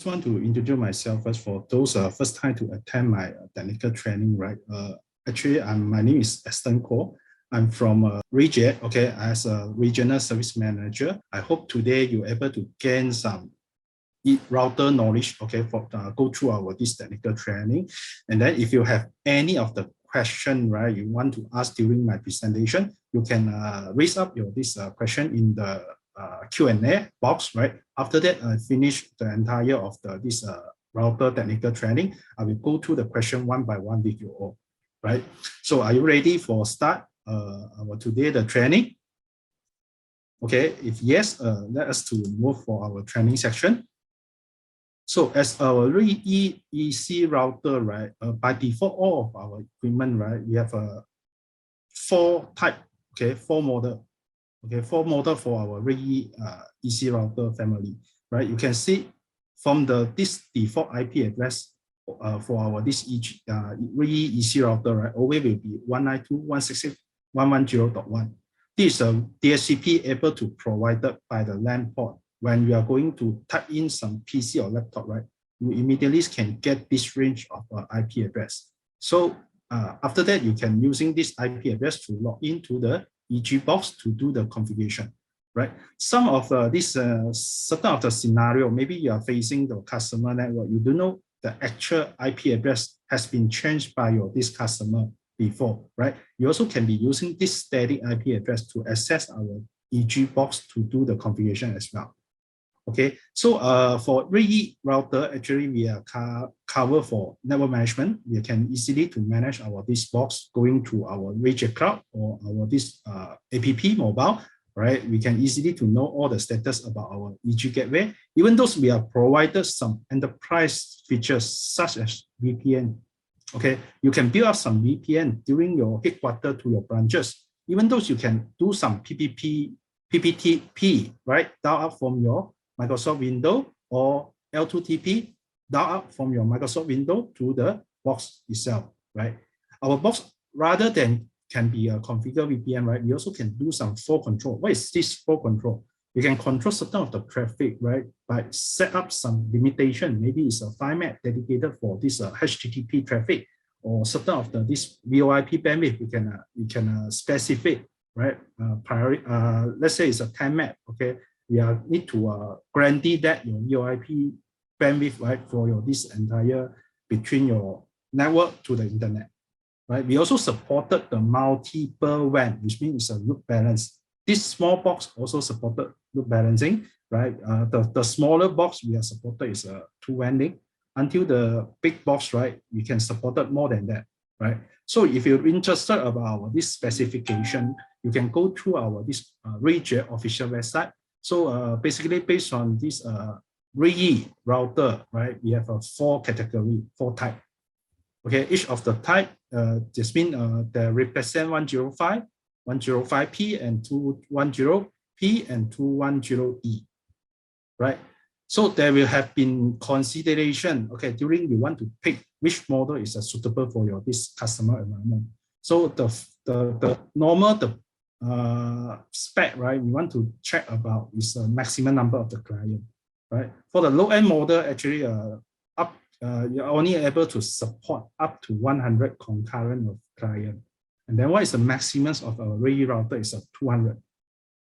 just want to introduce myself first for those first time to attend my technical training, right? Actually, my name is Aston Ko. I'm from Ruijie, okay, as a regional service manager. I hope today you're able to gain some router knowledge, okay, for go through our this technical training. And then if you have any of the question, right, you want to ask during my presentation, you can raise up your this question in the Q&A box, right? After that, I finish the entire of this router technical training. I will go through the question one by one with you all, right? So are you ready for start our today the training? Okay, if yes, let us to move for our training section. So as our Reyee EC router, right, by default, all of our equipment, right, we have four type, okay, four model, okay, four model for our Reyee EC router family, right? You can see from this default IP address for our this Reyee EC router, right, always will be 192.168.110.1. This is a DHCP able to provided by the LAN port. When you are going to type in some PC or laptop, right, you immediately can get this range of IP address. So after that, you can using this IP address to log into the EG box to do the configuration, right? Some of this certain of the scenario, maybe you are facing the customer network, you don't know the actual IP address has been changed by this customer before, right? You also can be using this static IP address to access our EG box to do the configuration as well. Okay, so for Reyee router, actually we are cover for network management. We can easily to manage our this box going to our Ruijie Cloud or our this app mobile, right? We can easily to know all the status about our EG gateway. Even though we are provided some enterprise features such as VPN. Okay, you can build up some VPN during your headquarters to your branches. Even though you can do some PPTP, right? Dial up from your Microsoft Windows or L2TP, dial up from your Microsoft Windows to the box itself, right? Our box, rather than can be a configure VPN, right? We also can do some flow control. What is this flow control? You can control certain of the traffic, right? By set up some limitation. Maybe it's a format dedicated for this HTTP traffic, or certain of this VoIP bandwidth. We can specify, right? Let's say it's a 10 Mbps, okay? We need to guarantee that your VoIP bandwidth, right, for this entire between your network to the internet, right? We also supported the multiple WAN, which means it's a load balance. This small box also supported load balancing, right? The smaller box we are supported is a 2 WAN link. Until the big box, right, we can support it more than that, right? So if you're interested about this specification, you can go through our this Ruijie official website. So basically based on this Reyee router, right, we have 4 category, 4 type. Okay, each of the type just mean they represent 105, 105P and 210P and 210E, right? So there will have been consideration, okay, during you want to pick which model is suitable for your this customer environment. So the normal spec, right, we want to check about is the maximum number of the client, right? For the low-end model, actually you're only able to support up to 100 concurrent of client. And then what is the maximum of a Reyee router is 200,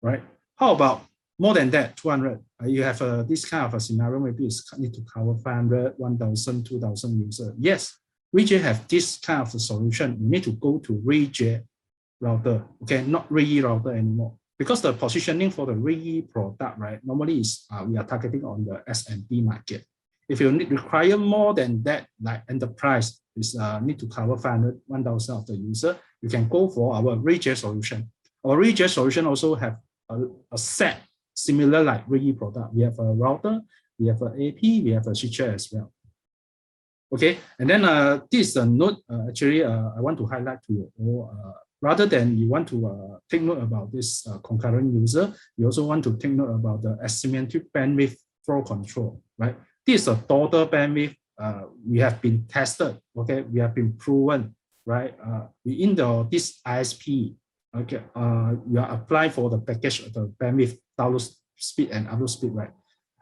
right? How about more than that, 200? You have this kind of a scenario, maybe it's need to cover 500, 1,000, 2,000 users. Yes, Ruijie have this kind of a solution. You need to go to Ruijie router, okay, not Reyee router anymore. Because the positioning for the Reyee product, right, normally is we are targeting on the SMB market. If you require more than that, like enterprise, is need to cover 500, 1,000 of the user, you can go for our Ruijie solution. Our Ruijie solution also have a set similar like Reyee product. We have a router, we have an AP, we have a switcher as well. Okay, and then this is a note actually I want to highlight to you all. Rather than you want to take note about this concurrent user, you also want to take note about the asymmetric bandwidth flow control, right? This is a total bandwidth we have been tested, okay? We have been proven, right? In this ISP, okay, you are applying for the package of the bandwidth download speed and upload speed, right?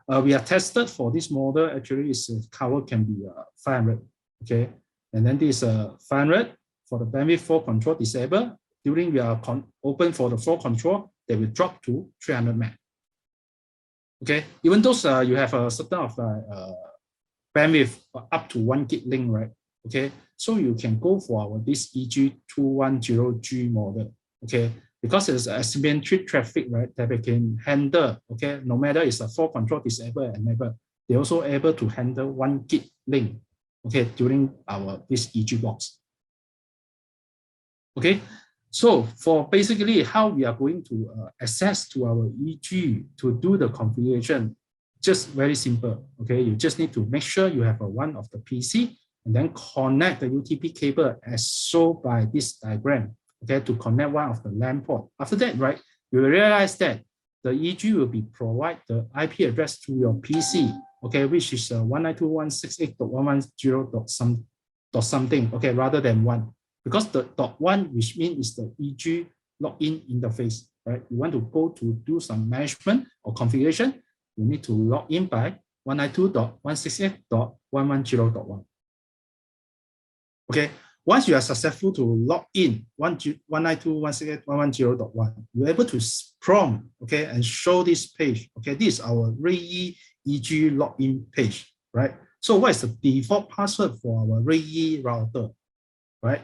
We are tested for this model. Actually, its cover can be 500. Okay, and then this 500 for the bandwidth flow control disabled. During we are open for the flow control, they will drop to 300 meg. Okay, even though you have a certain of bandwidth up to 1 gig link, right? Okay, so you can go for our this EG210G model. Okay, because it's asymmetric traffic, right? That we can handle. Okay, no matter it's a flow control disabled and enable, they also able to handle 1 gig link. Okay, during our this EG box. Okay, so for basically how we are going to access to our EG to do the configuration, just very simple. Okay, you just need to make sure you have one of the PC and then connect the UTP cable as shown by this diagram. Okay, to connect one of the LAN port. After that, right, you will realize that the EG will be provide the IP address to your PC. Okay, which is 192.168.110.something. Okay, rather than 1. Because the .1, which means is the EG login interface, right? You want to go to do some management or configuration, you need to log in by 192.168.110.1. Okay, once you are successful to log in 192.168.110.1, you're able to prompt, okay, and show this page. Okay, this is our Reyee EG login page, right? So what is the default password for our Reyee router, right?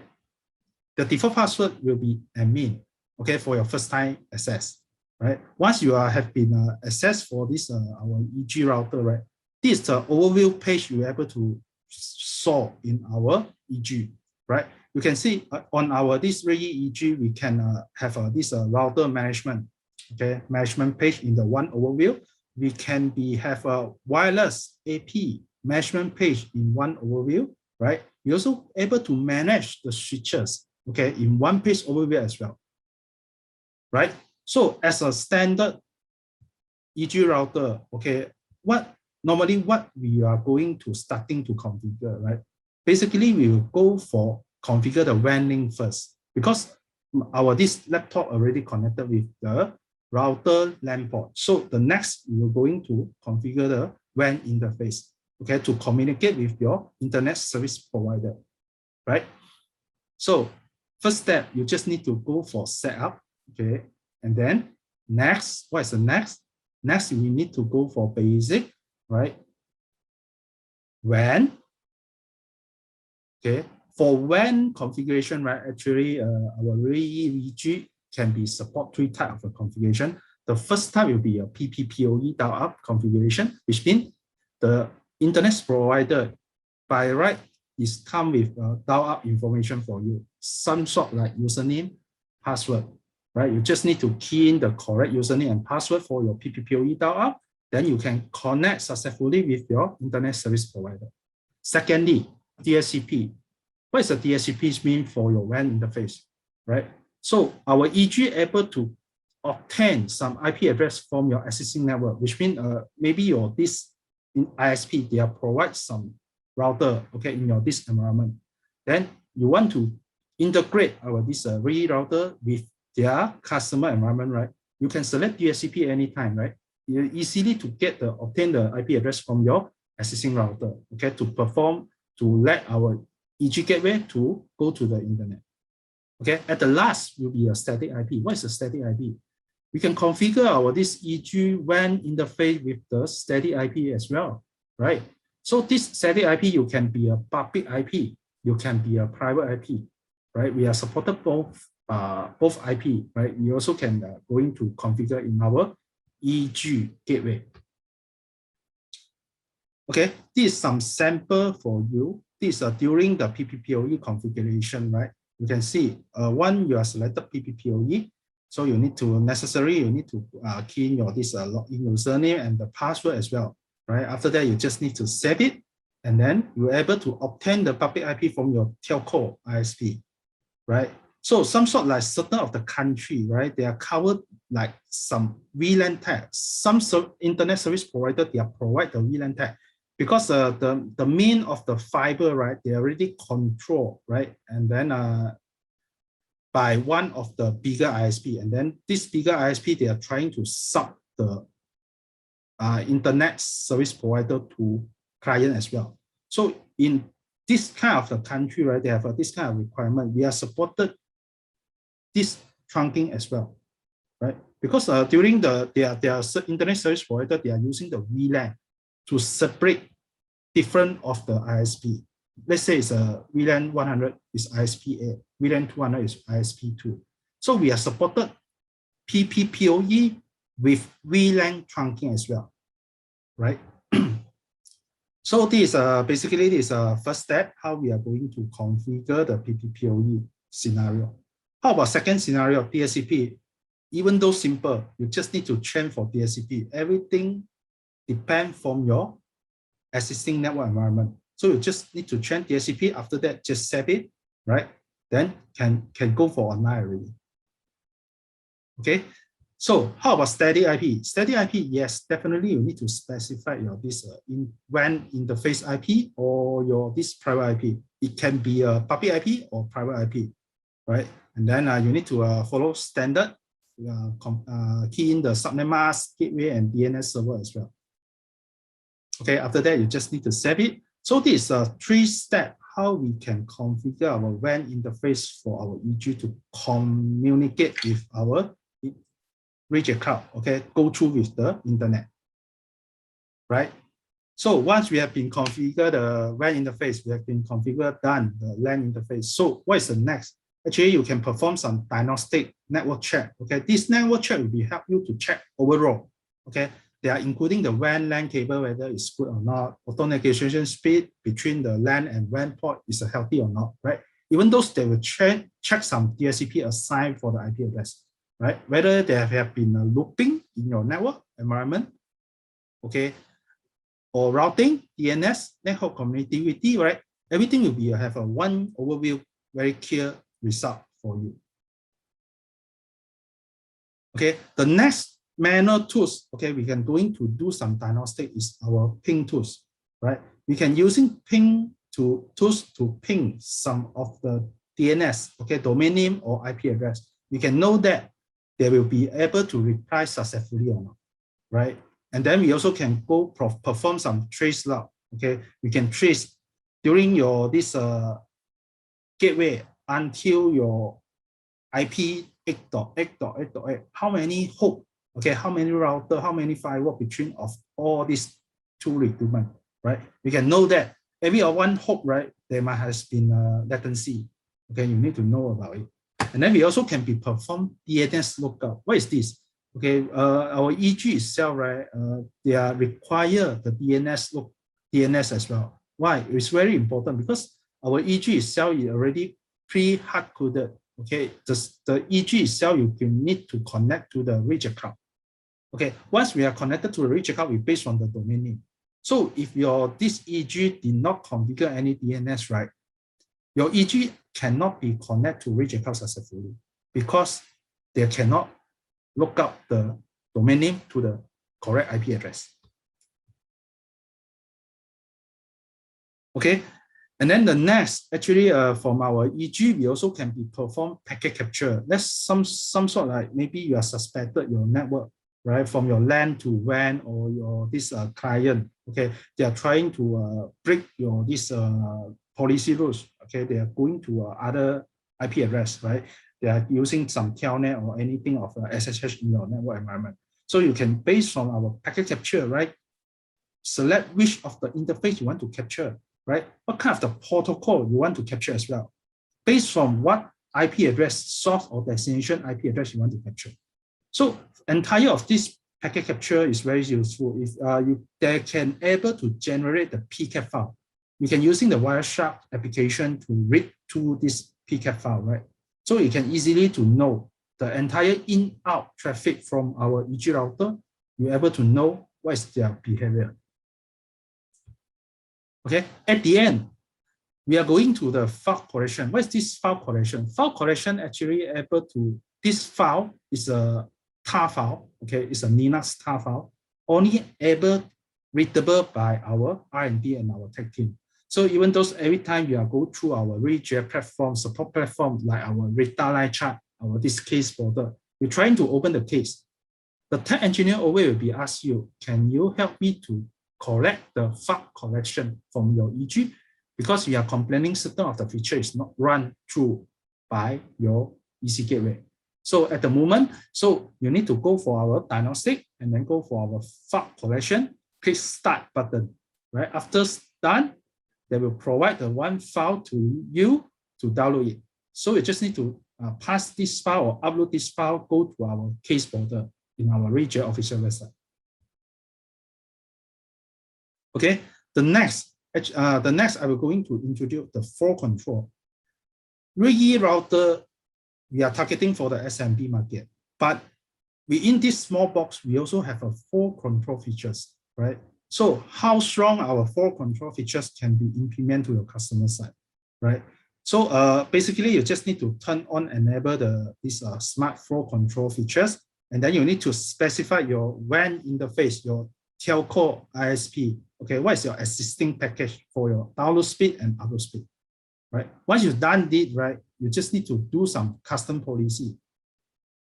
The default password will be admin, okay, for your first time access, right? Once you have been accessed for this our EG router, right? This is the overview page you're able to saw in our EG, right? You can see on our this Reyee EG, we can have this router management, okay, management page in the one overview. We can have a wireless AP management page in one overview, right? We're also able to manage the switches, okay, in one page overview as well, right? So as a standard EG router, okay, normally what we are going to starting to configure, right? Basically, we will go for configure the WAN link first, because this laptop already connected with the router LAN port. So the next, we are going to configure the WAN interface, okay, to communicate with your internet service provider, right? So first step, you just need to go for setup, okay, and then next, what is the next? Next, we need to go for basic, right? WAN, okay. For WAN configuration, right? Actually, our Reyee EG can be support 3 types of configuration. The first type will be a PPPoE dial-up configuration, which means the internet provider by right is come with dial-up information for you, some sort like username, password, right? You just need to key in the correct username and password for your PPPoE dial-up. Then you can connect successfully with your internet service provider. Secondly, DHCP. What is the DHCP mean for your WAN interface, right? So our EG able to obtain some IP address from your existing network, which means maybe this in ISP, they provide some router, okay, in your this environment. Then you want to integrate our this Reyee router with their customer environment, right? You can select DHCP anytime, right? You easily to obtain the IP address from your existing router, okay, to let our EG gateway to go to the internet. Okay, at the last will be a static IP. What is a static IP? We can configure this EG WAN interface with the static IP as well, right? So this static IP, you can be a public IP, you can be a private IP, right? We are supported both IP, right? We also can going to configure in our EG gateway. Okay, this is some sample for you. This is during the PPPoE configuration, right? You can see one, you are selected PPPoE. So you need to key in your login username and the password as well, right? After that, you just need to save it, and then you're able to obtain the public IP from your telco ISP, right? So some sort like certain of the country, right? They are covered like some VLAN tag. Some internet service provider, they provide the VLAN tag because the main of the fiber, right? They already control, right? And then by one of the bigger ISP, and then this bigger ISP, they are trying to sub the internet service provider to client as well. So in this kind of the country, right, they have this kind of requirement. We are supported this trunking as well, right? Because during their internet service provider, they are using the WLAN to separate different of the ISP. Let's say it's a WLAN 100 is ISP A, WLAN 200 is ISP 2. So we are supported PPPoE with WLAN trunking as well, right? So this basically this first step, how we are going to configure the PPPoE scenario. How about second scenario, DSCP? Even though simple, you just need to train for DSCP. Everything depends from your existing network environment. So you just need to train DSCP. After that, just set it, right? Then can go for online already. Okay. So how about static IP? Static IP, yes, definitely you need to specify your this WAN interface IP or your this private IP. It can be a public IP or private IP, right? And then you need to follow standard, key in the subnet mask, gateway, and DNS server as well. Okay, after that, you just need to save it. So this is a 3-step how we can configure our WAN interface for our EG to communicate with our Ruijie Cloud, okay, go through with the internet, right? So once we have been configured the WAN interface, we have been configured done the LAN interface. So what is the next? Actually, you can perform some diagnostic network check. Okay, this network check will be help you to check overall. Okay, they are including the WAN LAN cable whether it's good or not, authentication speed between the LAN and WAN port is healthy or not, right? Even though they will check some DSCP assigned for the IP address. Right? Whether they have been looping in your network environment, okay, or routing, DNS, network connectivity, right? Everything will be have a one overview, very clear result for you. Okay, the next manual tools, okay, we can going to do some diagnostic is our ping tools, right? We can using ping tools to ping some of the DNS, okay, domain name or IP address. We can know that they will be able to reply successfully or not, right? And then we also can go perform some trace log. Okay, we can trace during your this gateway until your IP 8.8.8.8. How many hop? Okay, how many router? How many firewall between of all these two requirements, right? We can know that every one hop, right? There might has been latency. Okay, you need to know about it. And then we also can be perform DNS lookup. What is this? Okay, our EG itself, right? They are require the DNS as well. Why? It's very important because our EG itself is already pre-hard coded. Okay, the EG itself you need to connect to the Ruijie Cloud. Okay, once we are connected to the Ruijie Cloud, we based on the domain name. So if this EG did not configure any DNS, right? Your EG cannot be connected to Ruijie Cloud successfully because they cannot look up the domain name to the correct IP address. Okay, and then the next, actually, from our EG, we also can be perform packet capture. That's some sort like maybe you are suspected your network, right, from your LAN to WAN or your this client. Okay, they are trying to break your this policy rules. Okay, they are going to other IP address, right? They are using some telnet or anything of SSH in your network environment. So you can, based on our packet capture, right, select which of the interface you want to capture, right? What kind of the protocol you want to capture as well, based on what IP address, source or destination IP address you want to capture. So entire of this packet capture is very useful. If they can able to generate the PCAP file. You can using the Wireshark application to read to this PCAP file, right? So you can easily to know the entire in-out traffic from our EG router. You're able to know what is their behavior. Okay, at the end, we are going to the file collection. What is this file collection? File collection actually able to, this file is a tar file, okay, it's a Linux tar file, only able readable by our R&D and our tech team. So even though every time you are go through our Ruijie platform, support platform, like our data line chart, our this case folder, you're trying to open the case. the tech engineer always will be asked you, can you help me to collect the file collection from your EG? Because we are complaining certain of the feature is not run through by your EC gateway. So at the moment, so you need to go for our diagnostic and then go for our file collection, click start button, right? After done, they will provide the one file to you to download it. So you just need to pass this file or upload this file, go to our case border in our Reyee official website. Okay, the next I will going to introduce the flow control. Reyee router, we are targeting for the SMB market, but within this small box, we also have a flow control features, right? So how strong our flow control features can be implemented to your customer side, right? So basically, you just need to turn on and enable this smart flow control features, and then you need to specify your WAN interface, your telco ISP. Okay, what is your existing package for your download speed and upload speed, right? Once you've done it, right, you just need to do some custom policy.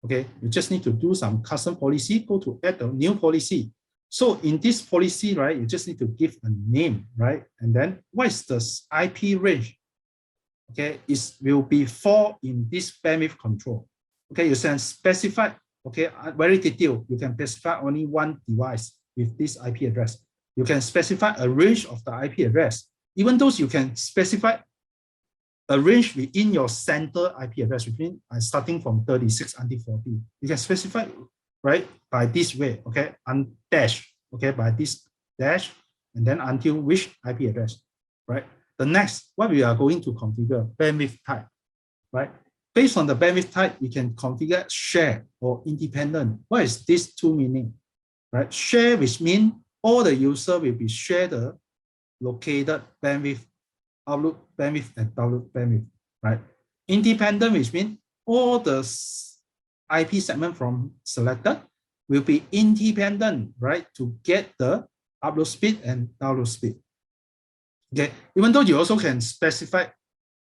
Okay, you just need to do some custom policy, go to add a new policy. So in this policy, right, you just need to give a name, right? And then what is the IP range? Okay, it will be for in this bandwidth control. Okay, you can specify, okay, very detailed. You can specify only one device with this IP address. You can specify a range of the IP address. Even though you can specify a range within your center IP address, between starting from 36 until 40. You can specify, right, by this way, okay, and dash, okay, by this dash, and then until which IP address, right? The next, what we are going to configure, bandwidth type, right? Based on the bandwidth type, we can configure share or independent. What is this two meaning, right? Share, which means all the user will be share the located bandwidth, upload bandwidth and download bandwidth, right? Independent, which means all the IP segment from selected will be independent, right, to get the upload speed and download speed. Okay, even though you also can specify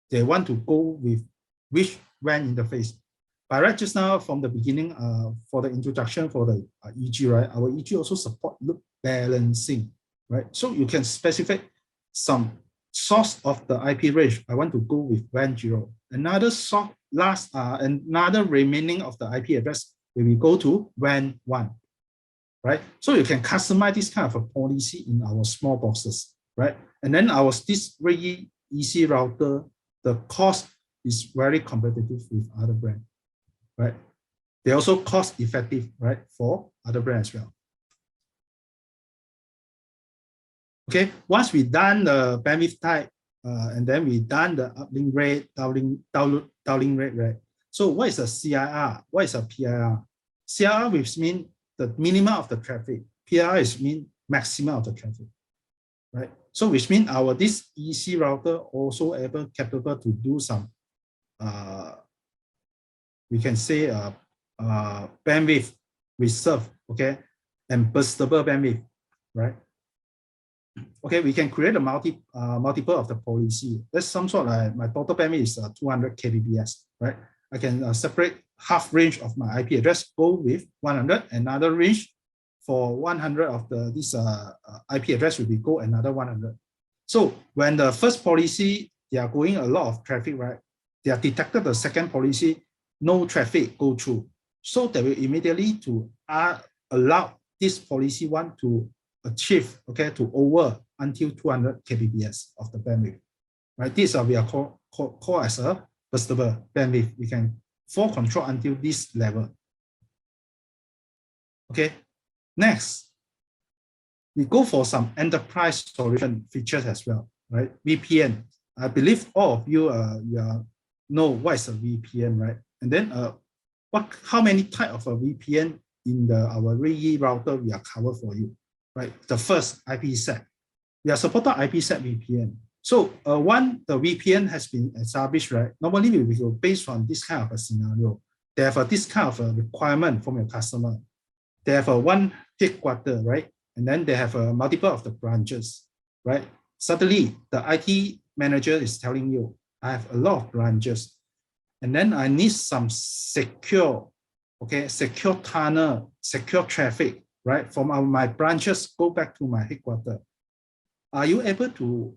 they want to go with which WAN interface. But right just now from the beginning, for the introduction for the EG, right, our EG also support loop balancing, right? So you can specify some source of the IP range. I want to go with WAN 0. Another source, another remaining of the IP address, we will go to WAN 1, right? So you can customize this kind of a policy in our small boxes, right? And then this Reyee EC router, the cost is very competitive with other brands, right? They're also cost effective, right, for other brands as well. Okay, once we done the bandwidth type, and then we done the uplink rate, downlink rate, right? So what is a CIR? What is a PIR? CIR which means the minimum of the traffic. PIR is mean maximum of the traffic, right? So which means this EC router also capable to do some, we can say bandwidth reserve, okay, and burstable bandwidth, right? Okay, we can create a multiple of the policy. That's some sort of my total bandwidth is 200 kbps, right? I can separate half range of my IP address, go with 100, another range for 100 of this IP address will be go another 100. So when the first policy, they are going a lot of traffic, right? They are detected the second policy, no traffic go through. So they will immediately to allow this policy one to achieve, okay, to over until 200 kbps of the bandwidth, right? This we are call as a burstable bandwidth. We can flow control until this level. Okay, next, we go for some enterprise solution features as well, right? VPN. I believe all of you know what is a VPN, right? And then how many type of a VPN in our Reyee router we are covered for you, right? The first IPsec. We are supported IPsec VPN. So the VPN has been established, right? Normally we will based on this kind of a scenario. They have this kind of a requirement from your customer. They have one headquarter, right? And then they have a multiple of the branches, right? Suddenly the IT manager is telling you, I have a lot of branches, and then I need some secure, okay, secure tunnel, secure traffic, right? From my branches, go back to my headquarters. Are you able to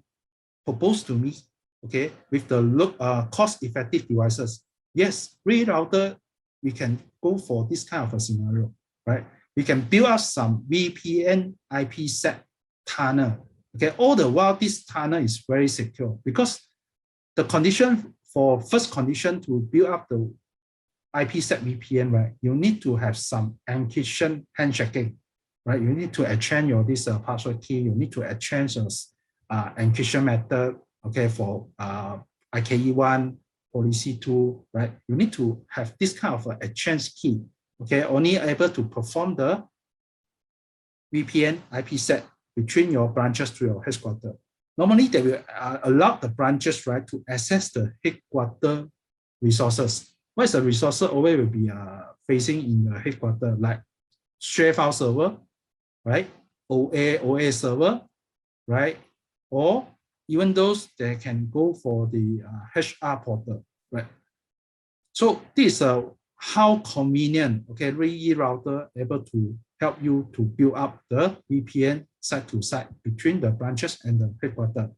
propose to me, okay, with the cost-effective devices? Yes, Reyee router, we can go for this kind of a scenario, right? We can build up some VPN IP set tunnel. Okay, all the while this tunnel is very secure because the condition for first condition to build up the IP set VPN, right? You need to have some encryption handshaking, right? You need to exchange your this password key. You need to exchange your encryption method, okay, for IKE1, policy 2, right? You need to have this kind of exchange key, okay, only able to perform the VPN IP set between your branches to your headquarters. Normally, they will allow the branches, right, to access the headquarter resources. What is the resources? Always will be facing in the headquarters, like share file server, right? OA server, right? Or even those that can go for the HR portal, right? So this is how convenient, okay, Reyee router able to help you to build up the VPN side to side between the branches and the headquarters.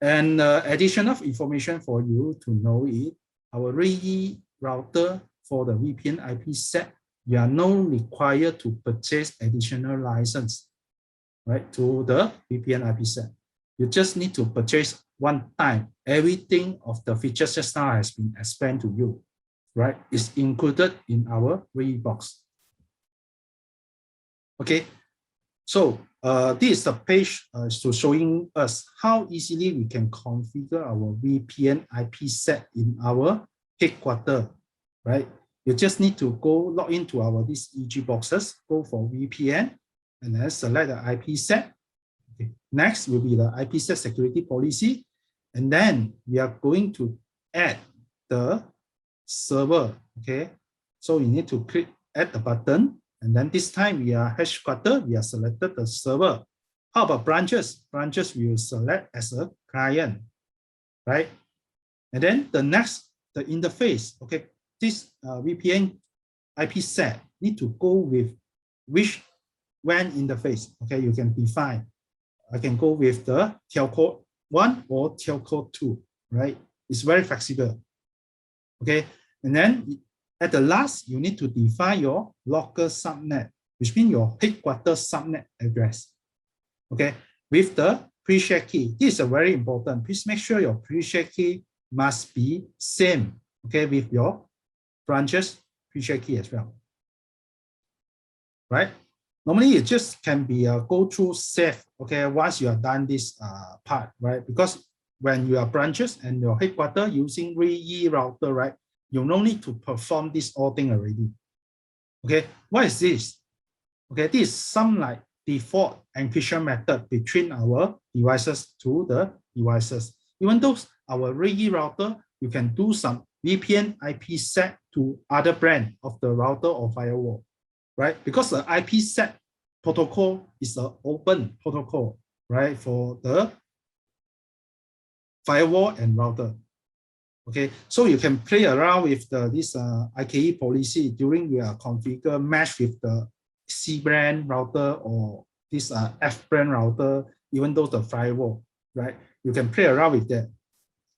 And additional information for you to know is our Reyee router for the VPN IP set, you are no required to purchase additional license, right, to the VPN IP set. You just need to purchase one time. Everything of the features just now has been explained to you, right? It's included in our Reyee box. Okay, so this is the page to showing us how easily we can configure our VPN IP set in our headquarters, right? You just need to go log into our these EG boxes, go for VPN, and then select the IP set. Okay. Next will be the IP set security policy, and then we are going to add the server. Okay, so you need to click add the button, and then this time we are headquarters, we are selected the server. How about branches? Branches we will select as a client, right? And then the next, the interface. Okay, this VPN IP set need to go with which WAN interface. Okay, you can define. I can go with the telco 1 or telco 2, right? It's very flexible. Okay, and then at the last, you need to define your local subnet, which means your headquarters subnet address. Okay, with the pre-share key. This is very important. Please make sure your pre-share key must be same, okay, with your branches pre-share key as well, right? Normally, it just can be a go through safe, okay, once you have done this part, right? Because when you are branches and your headquarters using Reyee router, right, you no need to perform this all thing already. Okay, what is this? Okay, this is some like default encryption method between our devices to the devices. Even though our Reyee router, you can do some VPN IP set to other brand of the router or firewall, right? Because the IP set protocol is an open protocol, right, for the firewall and router. Okay, so you can play around with this IKE policy during your configure mesh with the C brand router or this F brand router, even though the firewall, right? You can play around with that.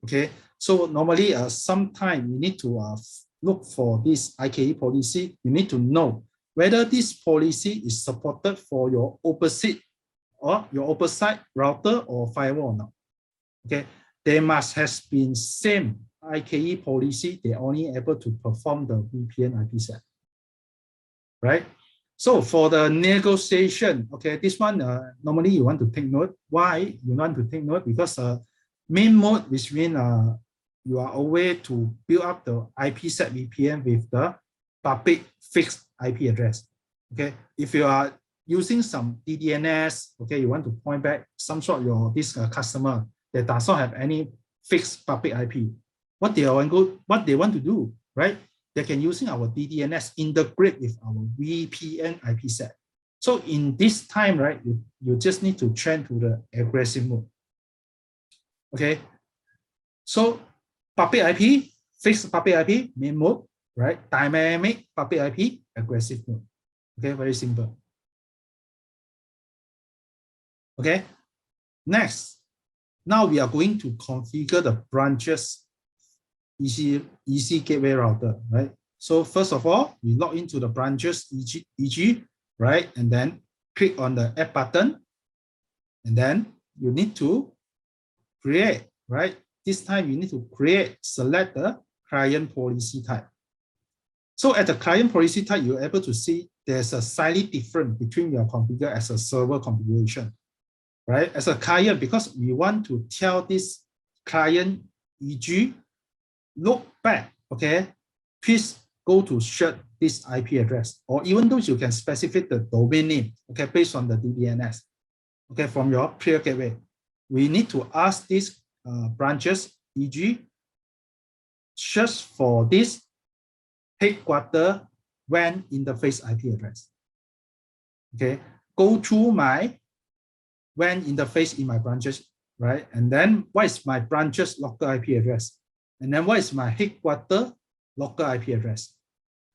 Okay, so normally sometimes you need to look for this IKE policy. You need to know whether this policy is supported for your opposite router or firewall or not. Okay, they must have been same IKE policy. They only able to perform the VPN IP set, right? So for the negotiation, okay, this one normally you want to take note. Why you want to take note? Because main mode, which means you are aware to build up the IP set VPN with the public fixed IP address. Okay, if you are using some DDNS, okay, you want to point back some sort of this customer that does not have any fixed public IP. What they want to do, right? They can using our DDNS integrate with our VPN IP set. So in this time, right, you just need to change to the aggressive mode. Okay, so public IP, fixed public IP, main mode. right? Dynamic public IP, aggressive mode. Okay, very simple. Okay, next, now we are going to configure the branches EC gateway router, right? So first of all, we log into the branches EG, right? And then click on the add button. And then you need to create, right? This time you need to select the client policy type. So at the client policy type, you're able to see there's a slightly different between your configure as a server configuration, right? As a client, because we want to tell this client EG, look back, okay? Please go to share this IP address, or even though you can specify the domain name, okay, based on the DNS, okay, from your peer gateway. We need to ask these branches, EG, search for this headquarter WAN interface IP address. Okay, go to my WAN interface in my branches, right? And then what is my branches local IP address? And then what is my headquarter local IP address?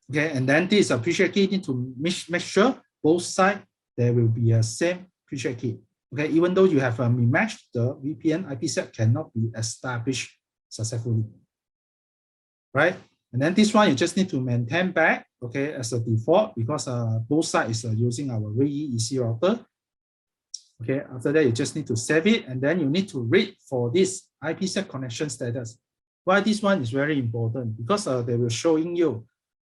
Okay, and then this is a pre-share key. You need to make sure both sides there will be a same pre-share key. Okay, even though you have a mismatch, the VPN IP set cannot be established successfully, right? And then this one you just need to maintain back, okay, as a default, because both sides is using our Reyee EC router. Okay, after that you just need to save it, and then you need to read for this IP set connection status. Why this one is very important? Because they will showing you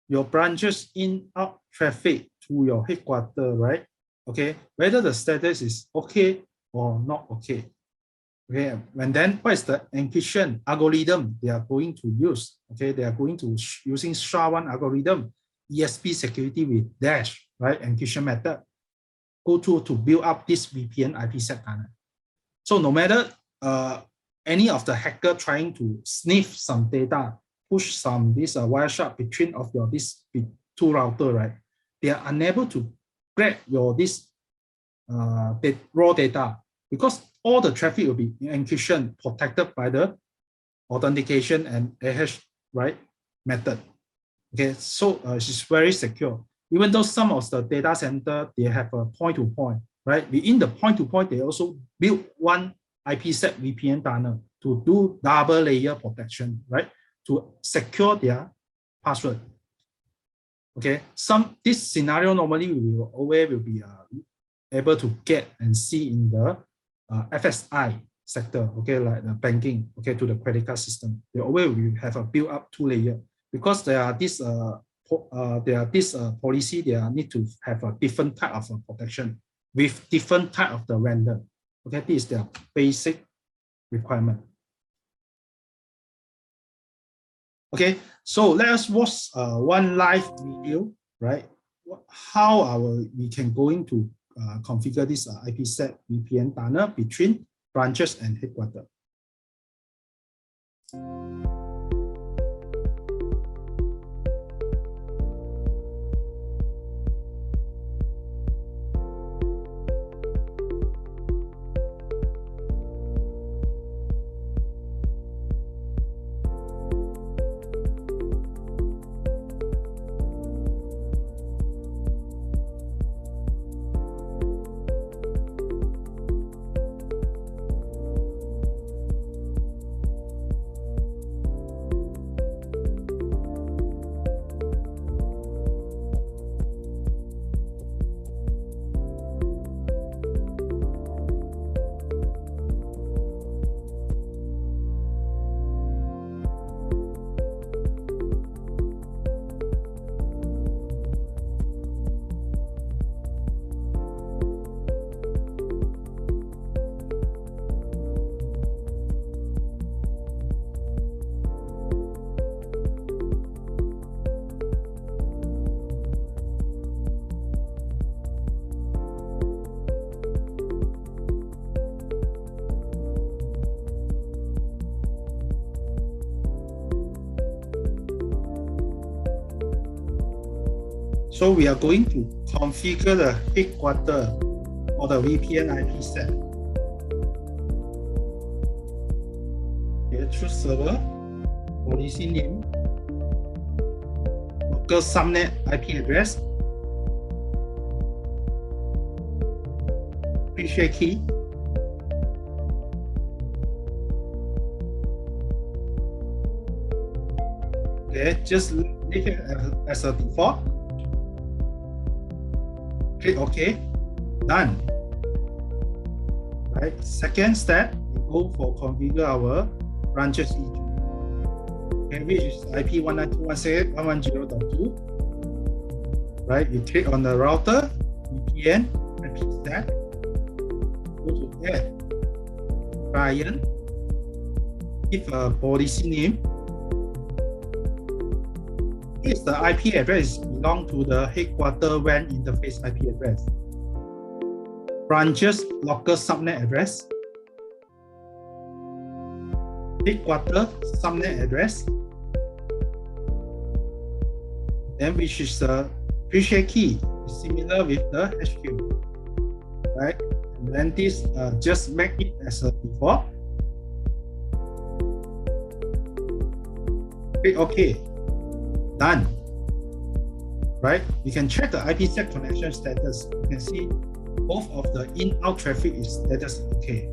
your branches in out traffic to your headquarter, right? Okay, whether the status is okay or not okay. Okay, and then what is the encryption algorithm they are going to use? Okay, they are going to using SHA-1 algorithm, ESP security with dash, right? Encryption method. Go to build up this VPN IP set tunnel. So no matter any of the hacker trying to sniff some data, push some this Wireshark between of your this two router, right? They are unable to grab your this raw data, because all the traffic will be encryption protected by the authentication and AH, right, method. Okay, so it's very secure. Even though some of the data center they have a point-to-point, right? Within the point-to-point, they also build one IP set VPN tunnel to do double layer protection, right? To secure their password. Okay, this scenario normally we will always be able to get and see in the FSI sector, okay, like the banking, okay, to the credit card system. They always will have a build up two layer, because there are this policy. They need to have a different type of protection with different type of the vendor. Okay, this is their basic requirement. Okay, so let us watch one live video, right? How we can go into configure this IP set VPN tunnel between branches and headquarters. So we are going to configure the headquarter or the VPN IP set. Okay, choose server, policy name, local subnet IP address, pre-share key, okay, just leave it as a default. Click OK. Done. Right. Second step, we go for configure our branches E2. Okay, which is IP 192.168.110.2. Right. You click on the router, VPN, IP stack. Go to add client. Give a policy name. If the IP address belongs to the headquarter WAN interface IP address. Branches local subnet address. Headquarter subnet address. Then which is the pre-share key, similar with the HQ. Right? And then this just make it as a default. Click OK. Done. Right? You can check the IPsec connection status. You can see both of the in-out traffic is status okay.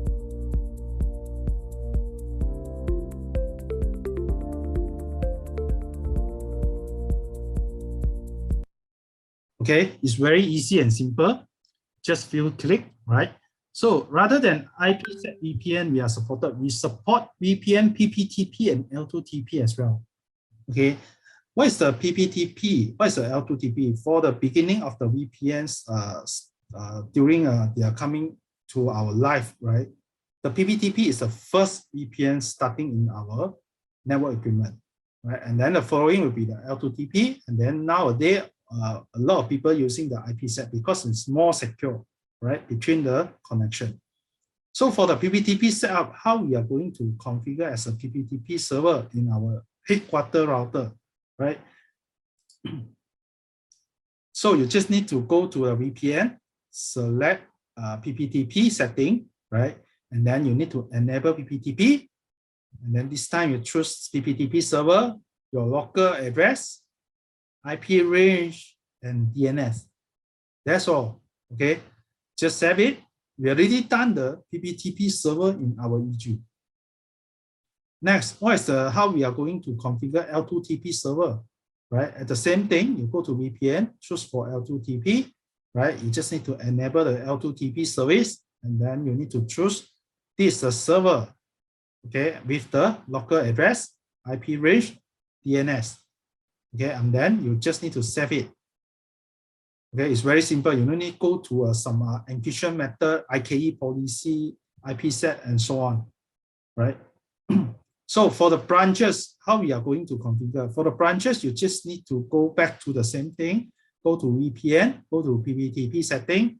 Okay, it's very easy and simple. Just few click, right? So rather than IPsec VPN, we are supported. We support VPN, PPTP, and L2TP as well. Okay. What is the PPTP? What is the L2TP? For the beginning of the VPNs, during they are coming to our life, right? The PPTP is the first VPN starting in our network equipment, right? And then the following will be the L2TP. And then nowadays, a lot of people using the IPsec because it's more secure, right? Between the connection. So for the PPTP setup, how we are going to configure as a PPTP server in our headquarter router, right? So you just need to go to a VPN, select PPTP setting, right? And then you need to enable PPTP. And then this time you choose PPTP server, your local address, IP range, and DNS. That's all, okay? Just save it. We already done the PPTP server in our E2. Next, what is how we are going to configure L2TP server, right? At the same thing, you go to VPN, choose for L2TP, right? You just need to enable the L2TP service, and then you need to choose this server, okay, with the local address, IP range, DNS, okay, and then you just need to save it. Okay, it's very simple. You don't need to go to some encryption method, IKE policy, IPsec, and so on, right? So for the branches, how we are going to configure? For the branches, you just need to go back to the same thing. Go to VPN, go to PPTP setting,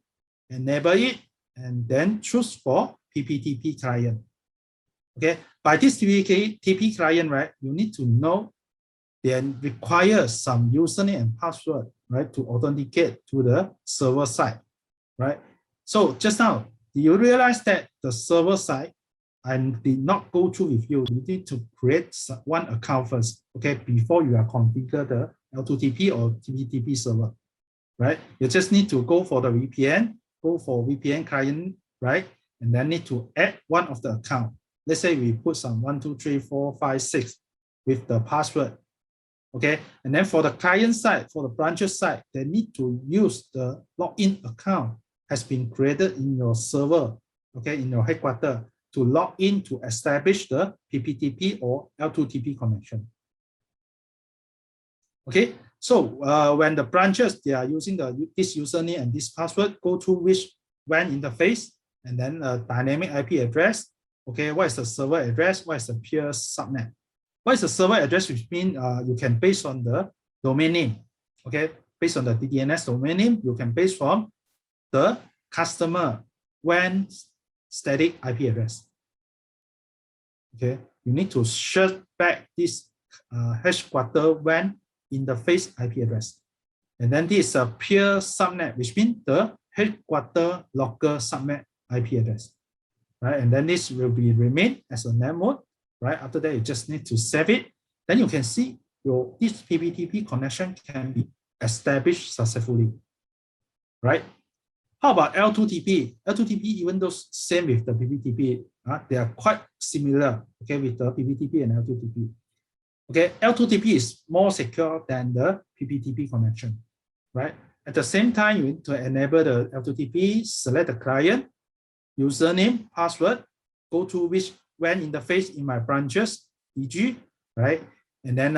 enable it, and then choose for PPTP client. Okay, by this PPTP client, right, you need to know then require some username and password, right, to authenticate to the server side, right? So just now, do you realize that the server side I did not go through with you? You need to create one account first, okay, before you are configure the L2TP or PPTP server, right? You just need to go for the VPN, go for VPN client, right? And then need to add one of the account. Let's say we put some 1, 2, 3, 4, 5, 6 with the password. Okay, and then for the client side, for the branches side, they need to use the login account has been created in your server, okay, in your headquarters to log in to establish the PPTP or L2TP connection. Okay, so when the branches, they are using this username and this password, go to which WAN interface, and then dynamic IP address. Okay, what is the server address? What is the peer subnet? What is the server address, which means you can base on the domain name, okay? Based on the DNS domain name, you can base from the customer WAN static IP address. Okay, you need to search back this headquarter WAN interface IP address. And then this is a peer subnet, which means the headquarter local subnet IP address, right? And then this will be remain as a net mode. Right, after that, you just need to save it. Then you can see this PPTP connection can be established successfully, right? How about L2TP? L2TP, even though same with the PPTP, they are quite similar, okay, with the PPTP and L2TP. Okay, L2TP is more secure than the PPTP connection, right? At the same time, you need to enable the L2TP, select the client, username, password, go to which WAN interface in my branches, e.g., right? And then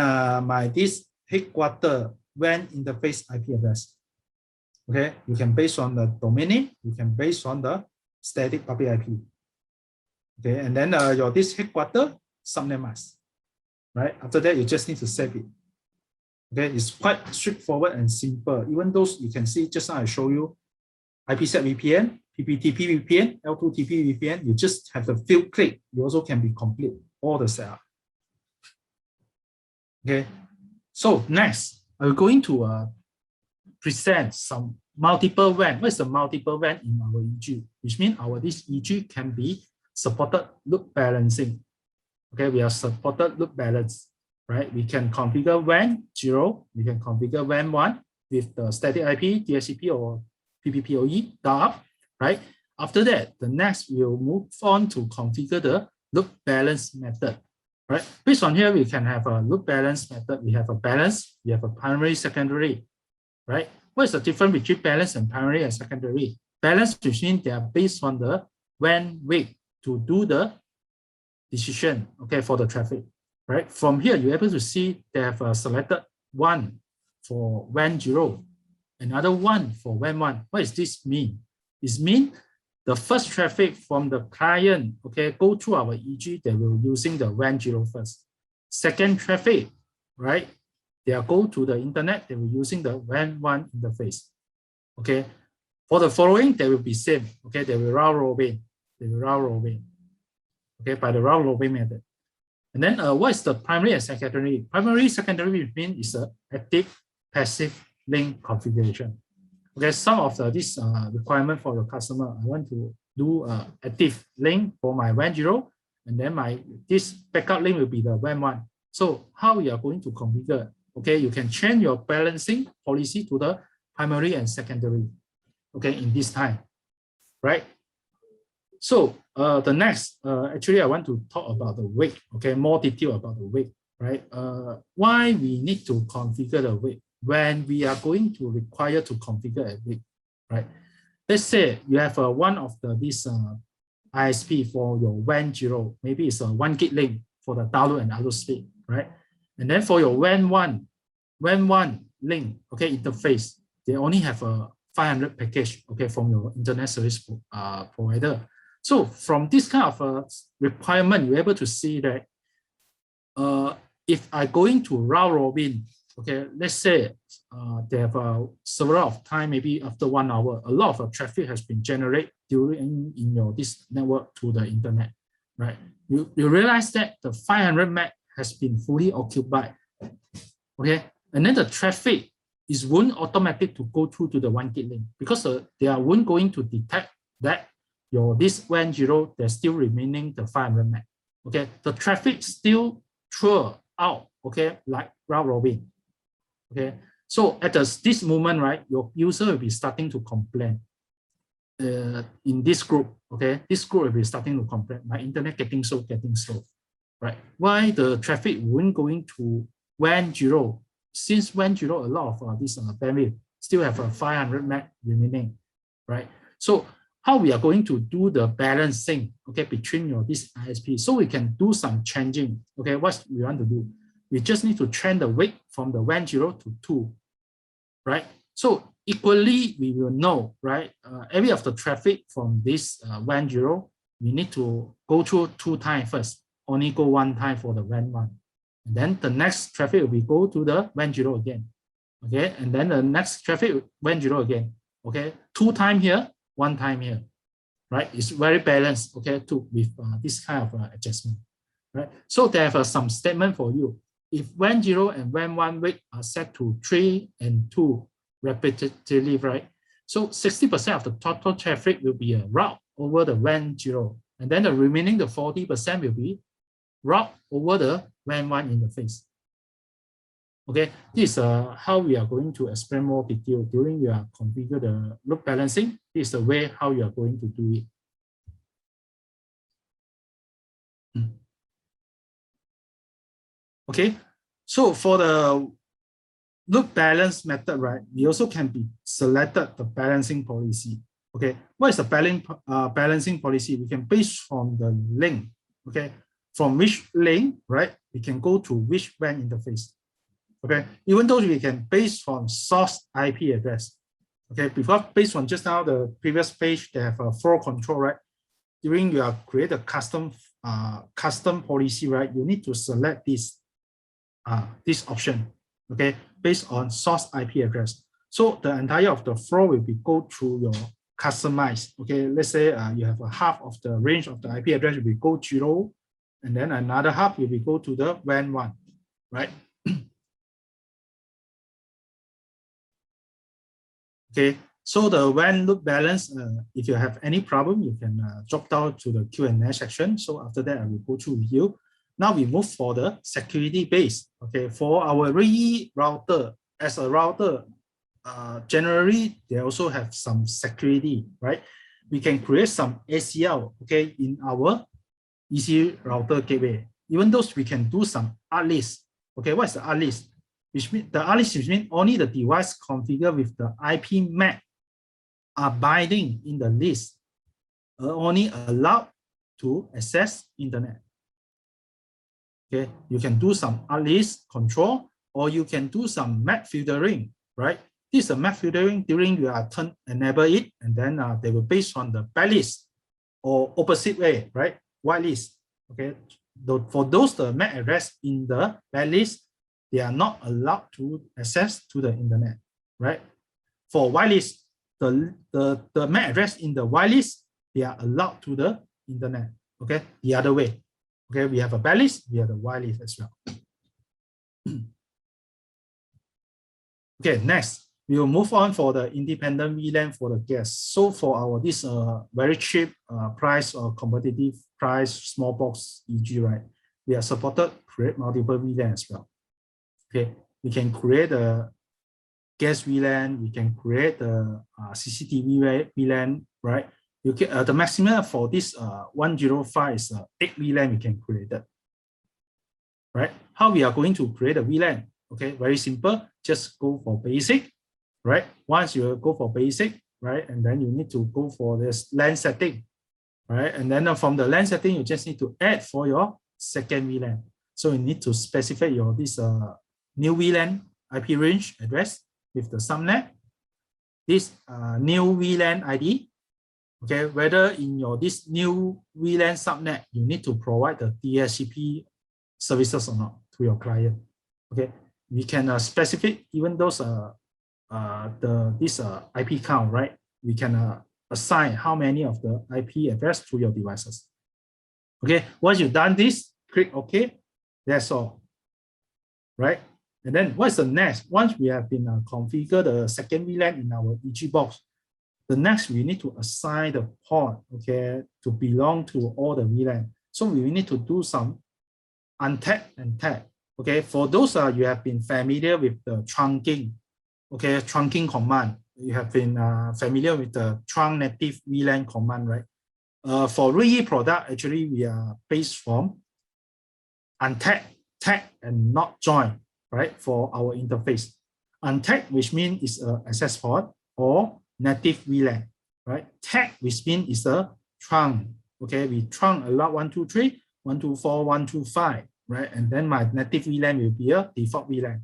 this headquarter WAN interface IP address. Okay, you can base on the domain name, you can base on the static public IP. Okay, and then this headquarter subnet mask, right? After that, you just need to save it. Okay, it's quite straightforward and simple. Even though you can see just now I show you IPsec VPN, PPTP VPN, L2TP VPN, you just have a few clicks. You also can be complete all the setup. Okay, so next, I'm going to present some multiple WAN. What is the multiple WAN in our EG? Which means this EG can be supported load balancing. Okay, we have supported load balance, right? We can configure WAN 0, we can configure WAN 1 with the static IP, DHCP or PPPoE dial-up, right? After that, the next we'll move on to configure the load balance method, right? Based on here, we can have a load balance method. We have a balance, we have a primary, secondary, right? What is the difference between balance and primary and secondary? Balance, which means they are based on the WAN weight to do the decision, okay, for the traffic, right? From here, you're able to see they have selected one for WAN 0, another one for WAN 1. What does this mean? It means the first traffic from the client, okay, go through our EG, they will using the WAN 0 first. Second traffic, right? They are go to the internet, they will using the WAN 1 interface. Okay. For the following, they will be same. Okay, they will round robin. They will round robin. Okay, by the round robin method. And then what is the primary and secondary? Primary, secondary means is a active, passive link configuration. Okay, some of this requirement for your customer, I want to do active link for my WAN 0, and then this backup link will be the WAN 1. So how we are going to configure? Okay, you can change your balancing policy to the primary and secondary, okay, in this time, right? So the next, actually, I want to talk about the weight, okay, more detail about the weight, right? Why we need to configure the weight when we are going to require to configure a weight, right? Let's say you have one of this ISP for your WAN 0, maybe it's a 1 gig link for the download and upload speed, right? And then for your WAN 1 link, okay, interface, they only have a 500 package, okay, from your internet service provider. So from this kind of requirement, you're able to see that if I going to round robin, okay, let's say they have several of time, maybe after 1 hour, a lot of traffic has been generated during this network to the internet, right? You realize that the 500 meg has been fully occupied, okay? And then the traffic won't automatic to go through to the 1 gig link because they won't going to detect that this WAN 0, there's still remaining the 500 meg, okay? The traffic still throw out, okay, like round robin, okay? So at this moment, right, your user will be starting to complain in this group, okay? This group will be starting to complain, my internet getting slow, right? Why the traffic won't going to WAN 0? Since WAN 0, a lot of this bandwidth still have a 500 meg remaining, right? So how we are going to do the balancing, okay, between this ISP, so we can do some changing, okay? What we want to do? We just need to change the weight from the WAN 0 to 2, right? So equally, we will know, right? Every of the traffic from this WAN 0, we need to go through 2 times first, only go 1 time for the WAN 1. And then the next traffic will be go to the WAN 0 again, okay? And then the next traffic, WAN 0 again, okay? 2 times here, 1 time here, right? It's very balanced, okay, with this kind of adjustment, right? So they have some statement for you. If WAN 0 and WAN 1 weight are set to 3 and 2 repetitively, right? So 60% of the total traffic will be a route over the WAN 0, and then the remaining, the 40% will be route over the WAN 1 interface. Okay, this is how we are going to explain more detail during you are configure the load balancing. This is the way how you are going to do it. Okay, so for the load balance method, right, we also can be selected the balancing policy. Okay, what is the balancing policy? We can base from the link. Okay, from which link, right, we can go to which WAN interface. Okay, even though we can base on source IP address. Okay, because based on just now the previous page, they have a flow control, right? During you are create a custom policy, right? You need to select this option. Okay, based on source IP address. So the entire of the flow will be go through your customized. Okay, let's say you have a half of the range of the IP address will be go 0, and then another half will be go to the WAN 1, right? Okay, so the WAN load balance, if you have any problem, you can drop down to the Q&A section. So after that, I will go through with you. Now we move for the security base. Okay, for our Reyee router, as a router, generally, they also have some security, right? We can create some ACL, okay, in our EC router gateway. Even though we can do some RList. Okay, what is the RList? Which means the RList which means only the device configured with the IP MAC are binding in the list are only allowed to access internet. Okay, you can do some RList control, or you can do some MAC filtering, right? This is a MAC filtering during you are enable it, and then they will based on the blacklist or opposite way, right? Whitelist. Okay, for those the MAC address in the blacklist, they are not allowed to access to the internet, right? For whitelist, the MAC address in the whitelist, they are allowed to the internet. Okay, the other way. Okay, we have a blacklist, we have a whitelist as well. Okay, next we will move on for the independent VLAN for the guests. So for our this very cheap price or competitive price small box EG, right? We are supported create multiple VLAN as well. Okay, we can create a guest VLAN, we can create a CCTV VLAN, right? You can, the maximum for this 105 is 8 VLAN we can create it, right? How we are going to create a VLAN? Okay, very simple. Just go for basic, right? Once you go for basic, right, and then you need to go for this LAN setting, right? And then from the LAN setting, you just need to add for your second VLAN. So you need to specify your this new VLAN IP range address with the subnet, this new VLAN ID. Okay, whether in your this new VLAN subnet, you need to provide the DHCP services or not to your client. Okay, we can specify even those this IP count, right? We can assign how many of the IP address to your devices. Okay, once you've done this, click OK. That's all, right? And then what's the next? Once we have been configured the second VLAN in our EG box, the next we need to assign the port, okay, to belong to all the VLAN. So we need to do some untag and tag. Okay, for those you have been familiar with the trunking, okay, trunking command. You have been familiar with the trunk native VLAN command, right? For Reyee product, actually we are based from untag, tag, and not join, right? For our interface, untag, which means is a access port or native VLAN, right? Tag, which means is a trunk. Okay, we trunk allow 123, 124, 125. Right, and then my native VLAN will be a default VLAN.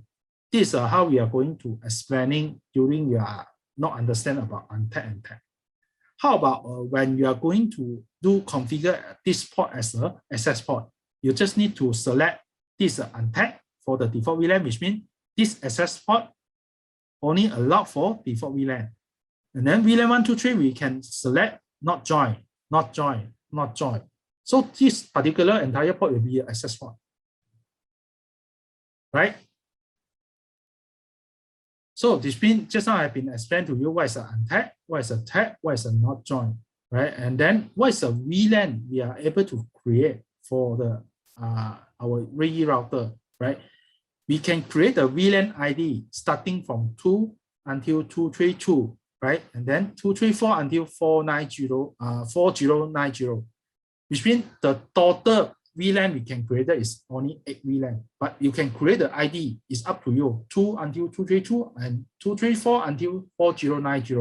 This is how we are going to explaining during you are not understand about untag and tag. How about when you are going to do configure this port as a access port? You just need to select this untag for the default VLAN, which means this access port only allowed for default VLAN. And then VLAN 123 we can select not join, not join, not join. So this particular entire port will be an access port. Right? So this means just now I've been explained to you what is an untag, what is a tag, what is a not join, right? And then what is a VLAN we are able to create for the our Reyee router, right? we can create a VLAN ID starting from 2 until 232, right? And then 234 until 4090, which means the total VLAN we can create is only 8 VLAN, but you can create the ID, is up to you, 2 until 232 and 234 until 4090.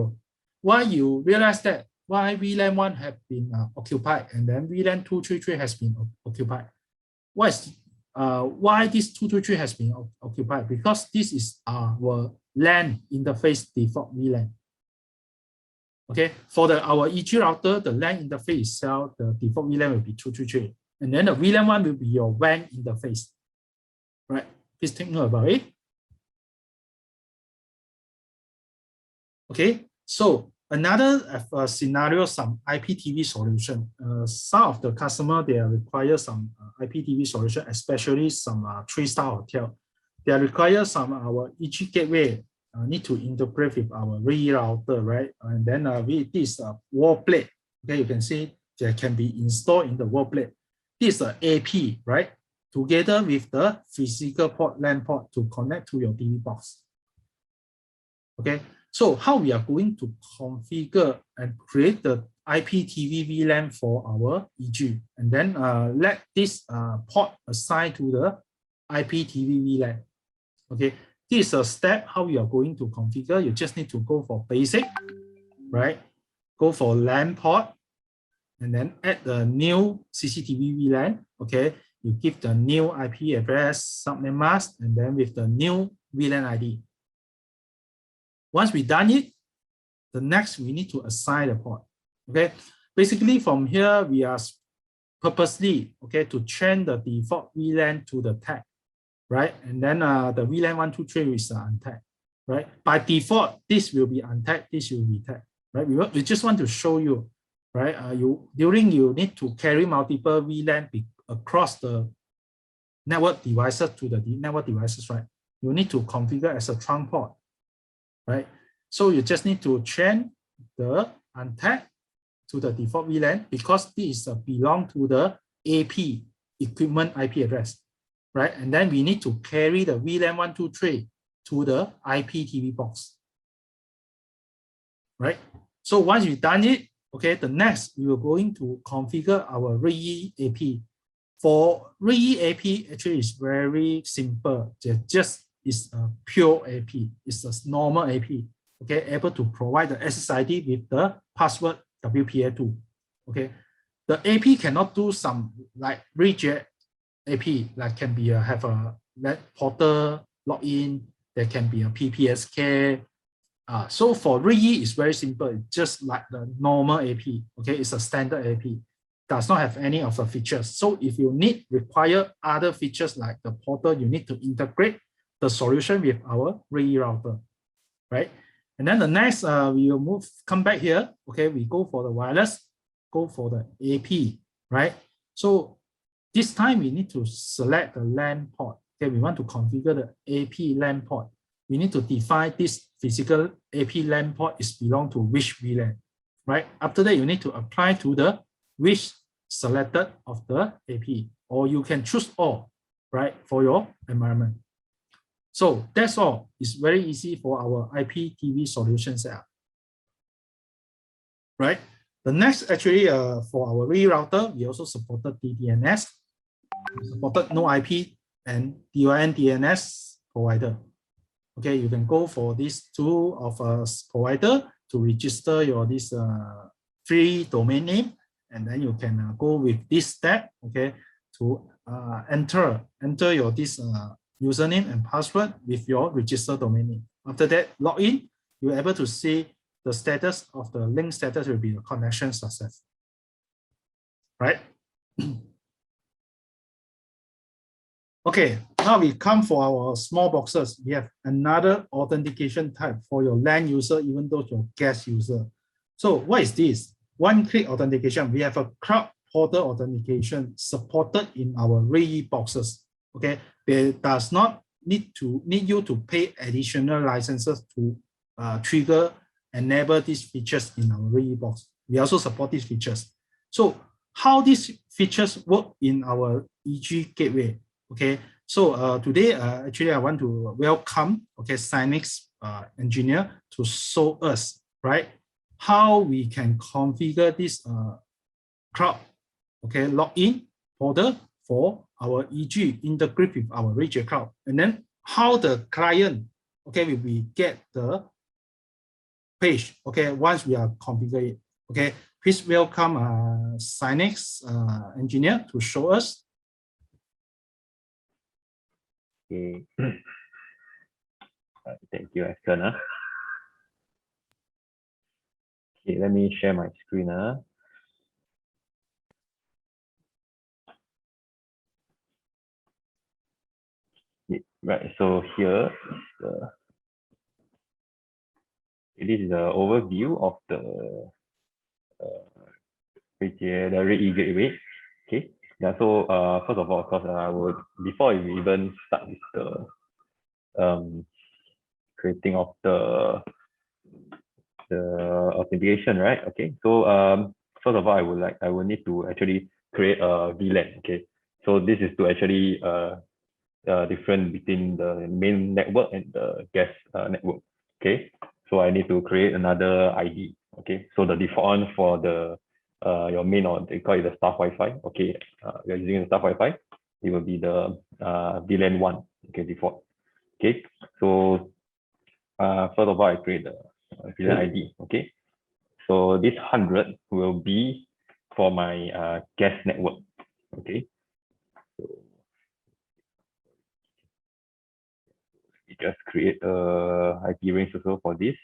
Why you realize that? Why VLAN 1 have been occupied and then VLAN 233 has been occupied? Why this 233 has been occupied? Because this is our LAN interface default VLAN. Okay, for our EG router, the LAN interface itself, the default VLAN will be 233. And then the VLAN 1 will be your WAN interface. Right? Please take note about it. Okay, so another scenario, some IPTV solution. Some of the customer, they require some IPTV solution, especially some 3-star hotel. They require some our EG gateway need to integrate with our Reyee router, right? And then with this wall plate, okay, you can see that can be installed in the wall plate. This is AP, right? Together with the physical port, LAN port to connect to your TV box. Okay. So how we are going to configure and create the IPTV VLAN for our EG, and then let this port assign to the IPTV VLAN. Okay, this is a step how you are going to configure. You just need to go for basic, right? Go for LAN port, and then add the new CCTV VLAN. Okay, you give the new IP address, subnet mask, and then with the new VLAN ID. Once we done it, the next we need to assign the port. Okay, basically from here we are purposely to change the default VLAN to the tag, right? And then the VLAN 123 is untagged, right? By default, this will be untagged, this will be tagged, right? We just want to show you, right? You need to carry multiple VLAN across the network devices to the network devices, right? You need to configure as a trunk port. Right, so you just need to change the untagged to the default VLAN because this belong to the AP equipment IP address, right? And then we need to carry the VLAN 123 to the IPTV box, right? So once we've done it, okay, the next we are going to configure our Reyee AP. For Reyee AP, actually is very simple. Is a pure AP, it's a normal AP, okay, able to provide the SSID with the password WPA2, okay. The AP cannot do some like reject AP, like can be have a portal login, there can be a PPSK. So for Reyee, it's very simple, it's just like the normal AP, okay, it's a standard AP, does not have any of the features. So if you require other features like the portal, you need to integrate the solution with our Reyee router, right? And then the next, we will come back here. Okay, we go for the wireless, go for the AP, right? So this time we need to select the LAN port. Okay, we want to configure the AP LAN port. We need to define this physical AP LAN port is belong to which VLAN, right? After that, you need to apply to the which selected of the AP, or you can choose all, right, for your environment. So that's all. It's very easy for our IPTV solution setup, right? The next, actually, for our Reyee router, we also supported DDNS, supported no IP and DON DNS provider. Okay, you can go for these two of us provider to register your free domain name, and then you can go with this step. Okay, to enter your username and password with your registered domain name. After that, log in, you're able to see the status of the link status will be a connection success, right? Okay, now we come for our small boxes. We have another authentication type for your LAN user, even though your guest user. So what is this? One-click authentication. We have a cloud portal authentication supported in our Reyee boxes. Okay, they does not need you to pay additional licenses to enable these features in our Reyee box. We also support these features. So how these features work in our EG gateway? Okay, So today, actually, I want to welcome, okay, Cynix engineer to show us, right, how we can configure this cloud, okay, login folder for our EG integrate with our Ruijie Cloud, and then how the client, okay, will we get the page, okay, once we are configured it, okay. Please welcome Cynix engineer to show us. Okay. Thank you, Ashton. Okay, let me share my screen. Right, so here this is the overview of the Reyee gateway. Okay, yeah. So first of all, of course, I would, before we even start with the creating of the authentication, right? Okay, so first of all, I will need to actually create a VLAN. Okay, so this is to actually different between the main network and the guest network. Okay, so I need to create another ID. Okay, so the default one for the your main, or they call it the staff Wi-Fi. Okay, you're using the staff Wi-Fi, it will be the VLAN 1. Okay, default. Okay, so first of all, I create the VLAN ID. Okay, so this 100 will be for my guest network. Okay, so we just create a IP range also for this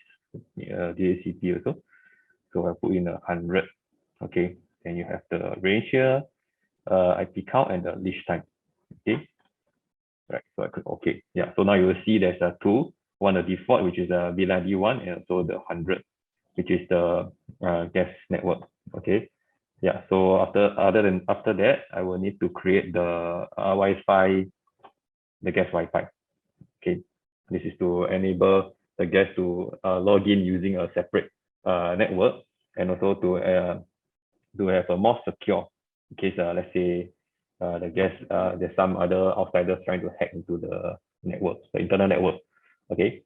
DHCP also. So I put in 100. Okay, then you have the range here, IP count, and the leash time. Okay, right. So I click OK. Yeah. So now you will see there's a two. One the default, which is a VLAN ID1, and also the 100, which is the guest network. Okay. Yeah. So after that, I will need to create the Wi-Fi, the guest Wi-Fi. Okay. This is to enable the guest to log in using a separate network, and also to have a more secure, in case let's say the guest there's some other outsiders trying to hack into the network, the internal network. Okay,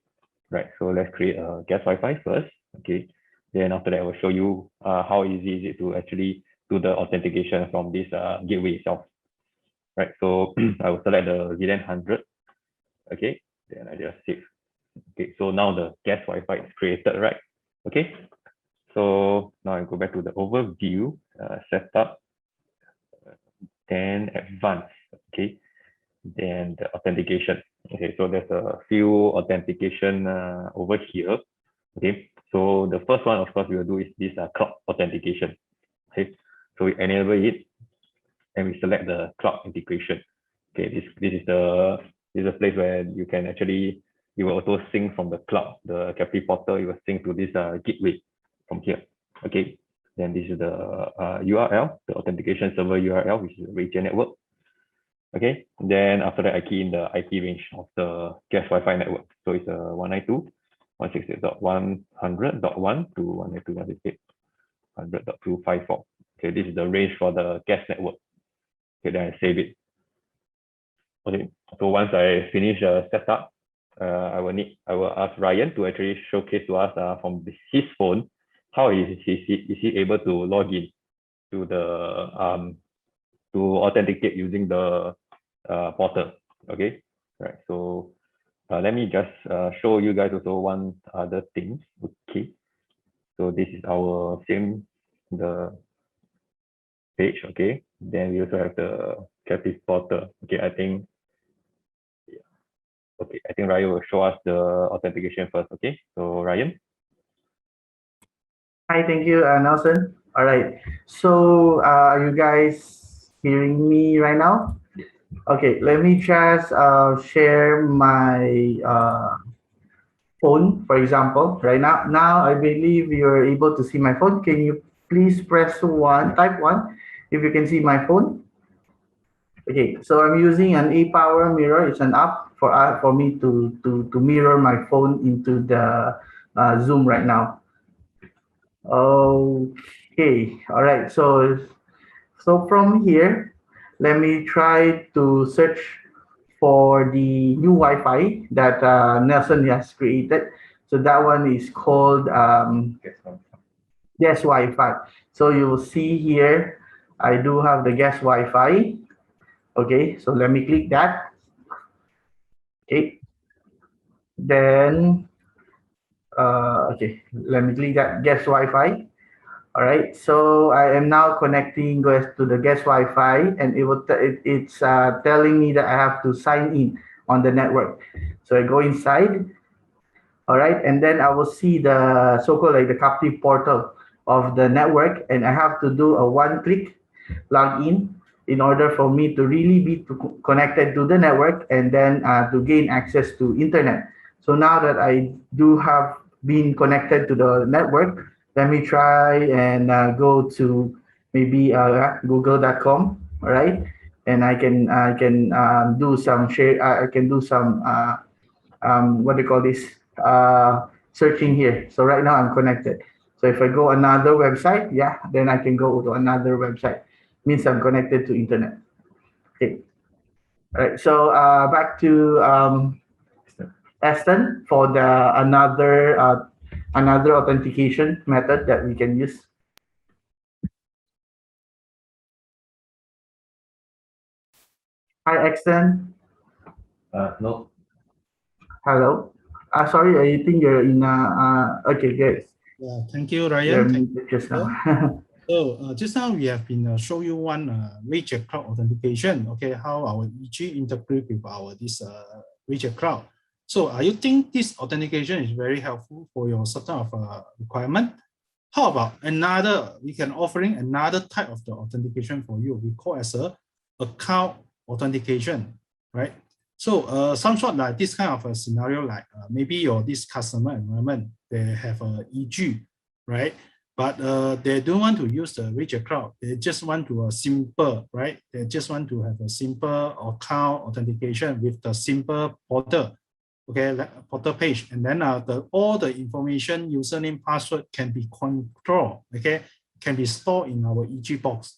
right. So let's create a guest Wi-Fi first. Okay, then after that I will show you how easy is it to actually do the authentication from this gateway itself. Right. So I will select the VLAN 100. Okay, then I just save. Okay, so now the guest Wi-Fi is created, right? Okay, so now I go back to the overview, setup, then advanced. Okay, then the authentication. Okay, so there's a few authentication over here. Okay, so the first one, of course, we will do is this cloud authentication. Okay, so we enable it, and we select the cloud integration. Okay, this is a place where you can actually, you will auto sync from the cloud, the Capri portal. You will sync to this gateway from here. Okay, then this is the URL, the authentication server URL, which is the Reyee network. Okay, then after that, I key in the IP range of the guest Wi-Fi network. So it's 192.168.100.1 to 192.168.100.254. Okay, this is the range for the guest network. Okay, then I save it. Okay, so once I finish the setup, I will ask Ryan to actually showcase to us from his phone how is he able to log in to the to authenticate using the portal. Okay, right. So let me just show you guys also one other thing. Okay, so this is our the page. Okay, then we also have the Capri portal. Okay, I think Ryan will show us the authentication first. Okay, so Ryan. Hi, thank you, Nelson. All right. So are you guys hearing me right now? Okay, let me just share my phone, for example, right now. Now I believe you're able to see my phone. Can you please press one, type one, if you can see my phone? Okay, so I'm using an ePower mirror. It's an app for me to mirror my phone into the Zoom right now. Okay, all right. So from here, let me try to search for the new Wi-Fi that Nelson has created. So that one is called guest Wi-Fi. So you will see here, I do have the guest Wi-Fi. Okay, so let me click that. Okay, then okay, let me click that guest Wi-Fi. All right, so I am now connecting to the guest Wi-Fi, and it's telling me that I have to sign in on the network. So I go inside. All right, and then I will see the so-called like the captive portal of the network, and I have to do a one-click login in order for me to really be connected to the network and then to gain access to internet. So now that I do have been connected to the network, let me try and go to maybe google.com, all right? And I can do some share. I can do some what do you call this? Searching here. So right now I'm connected. So if I go another website, yeah, then I can go to another website. Means I'm connected to internet. Okay. All right. So back to Aston for the another authentication method that we can use. Hi, Aston. No. Hello. Sorry, I think you're in. Okay, good. Yeah, thank you, You're Ryan. muted just now. So just now we have been show you one Ruijie Cloud authentication. Okay, how our EG integrate with our this Ruijie Cloud. So you think this authentication is very helpful for your certain of requirement? How about another? We can offering another type of the authentication for you. We call as a account authentication, right? So some sort like this kind of a scenario, like maybe your this customer environment, they have a EG, right? But they don't want to use the Ruijie Cloud. They just want to a simple, right? They just want to have a simple account authentication with the simple portal, okay, portal page, and then all the information, username, password can be controlled, okay, can be stored in our EG box.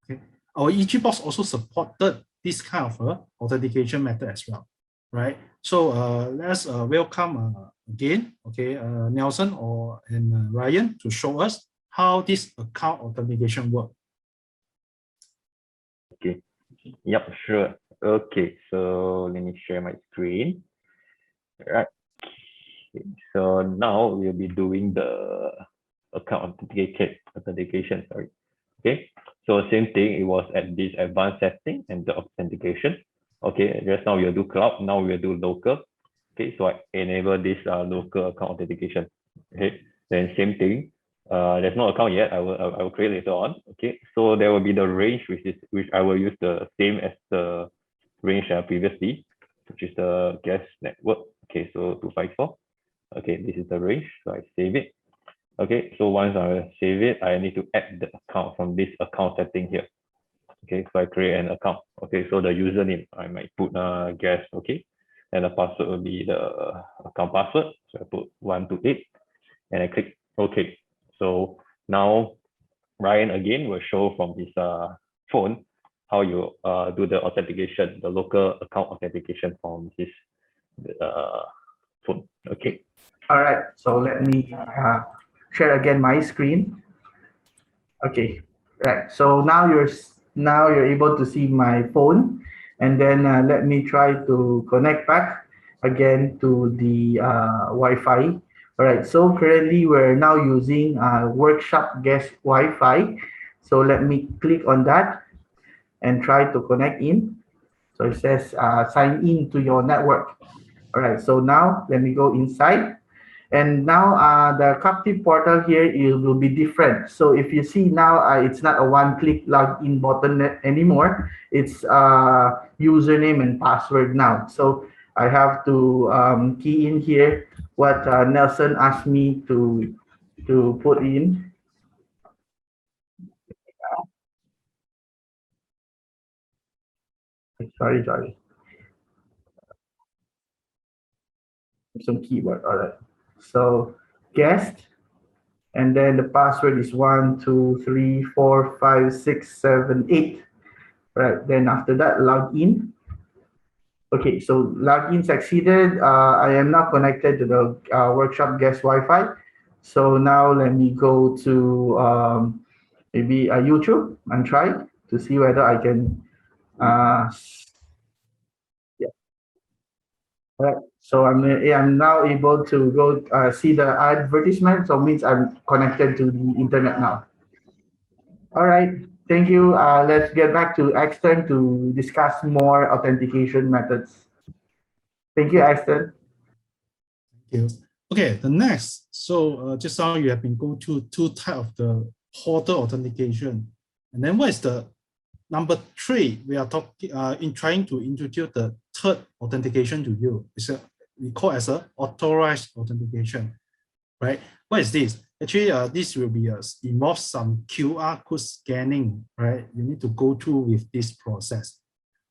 Okay, our EG box also supported this kind of authentication method as well, right? So let's welcome again, okay, Nelson and Ryan to show us how this account authentication works. Okay. Yep, sure. Okay, so let me share my screen. All right. Okay. So now we'll be doing the account authentication. Sorry. Okay. So same thing. It was at this advanced setting and the authentication. Okay. Just now we'll do cloud. Now we'll do local. Okay. So I enable this local account authentication. Okay. Then same thing. There's no account yet. I will create later on. Okay. So there will be the range which I will use the same as the range previously, which is the guest network. Okay. So 254. Okay. This is the range. So I save it. Okay, so once I save it, I need to add the account from this account setting here. Okay, so I create an account. Okay, so the username, I might put guest, okay, and the password will be the account password. So I put 128 and I click OK. So now Ryan again will show from his phone how you do the authentication, the local account authentication from his phone. Okay. All right, so let me share again my screen. Okay, right. So now you're able to see my phone, and then let me try to connect back again to the Wi-Fi. All right. So currently we're now using workshop guest Wi-Fi. So let me click on that and try to connect in. So it says sign in to your network. All right. So now let me go inside. And now the captive portal here will be different. So if you see now, it's not a one-click login button anymore. It's username and password now. So I have to key in here what Nelson asked me to put in. Sorry. Some keyword. All right. So guest. And then the password is 1, 2, 3, 4, 5, 6, 7, 8. Right. Then after that, log in. Okay, so login succeeded. I am now connected to the workshop guest Wi-Fi. So now let me go to maybe YouTube and try to see whether I can. Yeah. All right. So I'm now able to go see the advertisement. So means I'm connected to the internet now. All right. Thank you. Let's get back to Axton to discuss more authentication methods. Thank you, Axton. Thank you. Okay, the next. So just now you have been going to two types of the portal authentication. And then what is the number 3? We are talking in trying to introduce the third authentication to you. We call as a authorized authentication, right? What is this? Actually, this will be involve some QR code scanning, right? You need to go through with this process.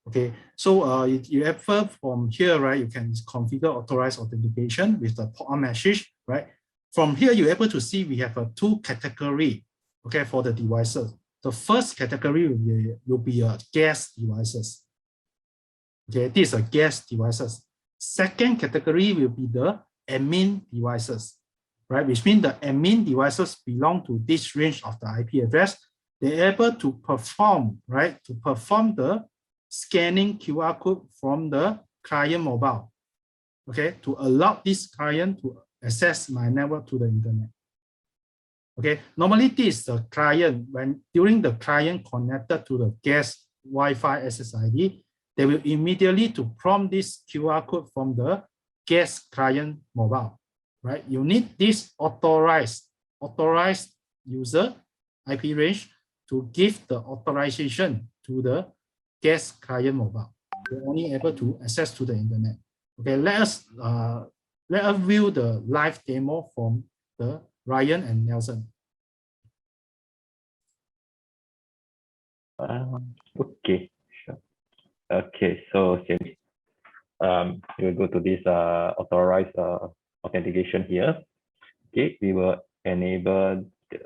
Okay, so you have from here, right? You can configure authorized authentication with the pop-up message, right? From here, you're able to see we have a 2 category, okay, for the devices. The first category will be guest devices. Okay, these are guest devices. Second category will be the admin devices, right? Which means the admin devices belong to this range of the IP address. They're able to perform, right? To perform the scanning QR code from the client mobile, okay, to allow this client to access my network to the internet. Okay, normally this is the client, when during the client connected to the guest Wi-Fi SSID, they will immediately to prompt this QR code from the guest client mobile, right? You need this authorized user IP range to give the authorization to the guest client mobile. You're only able to access to the internet. Okay, let us view the live demo from the Ryan and Nelson. Okay, sure. Okay, so we will go to this authorized authentication here. Okay, we will enable the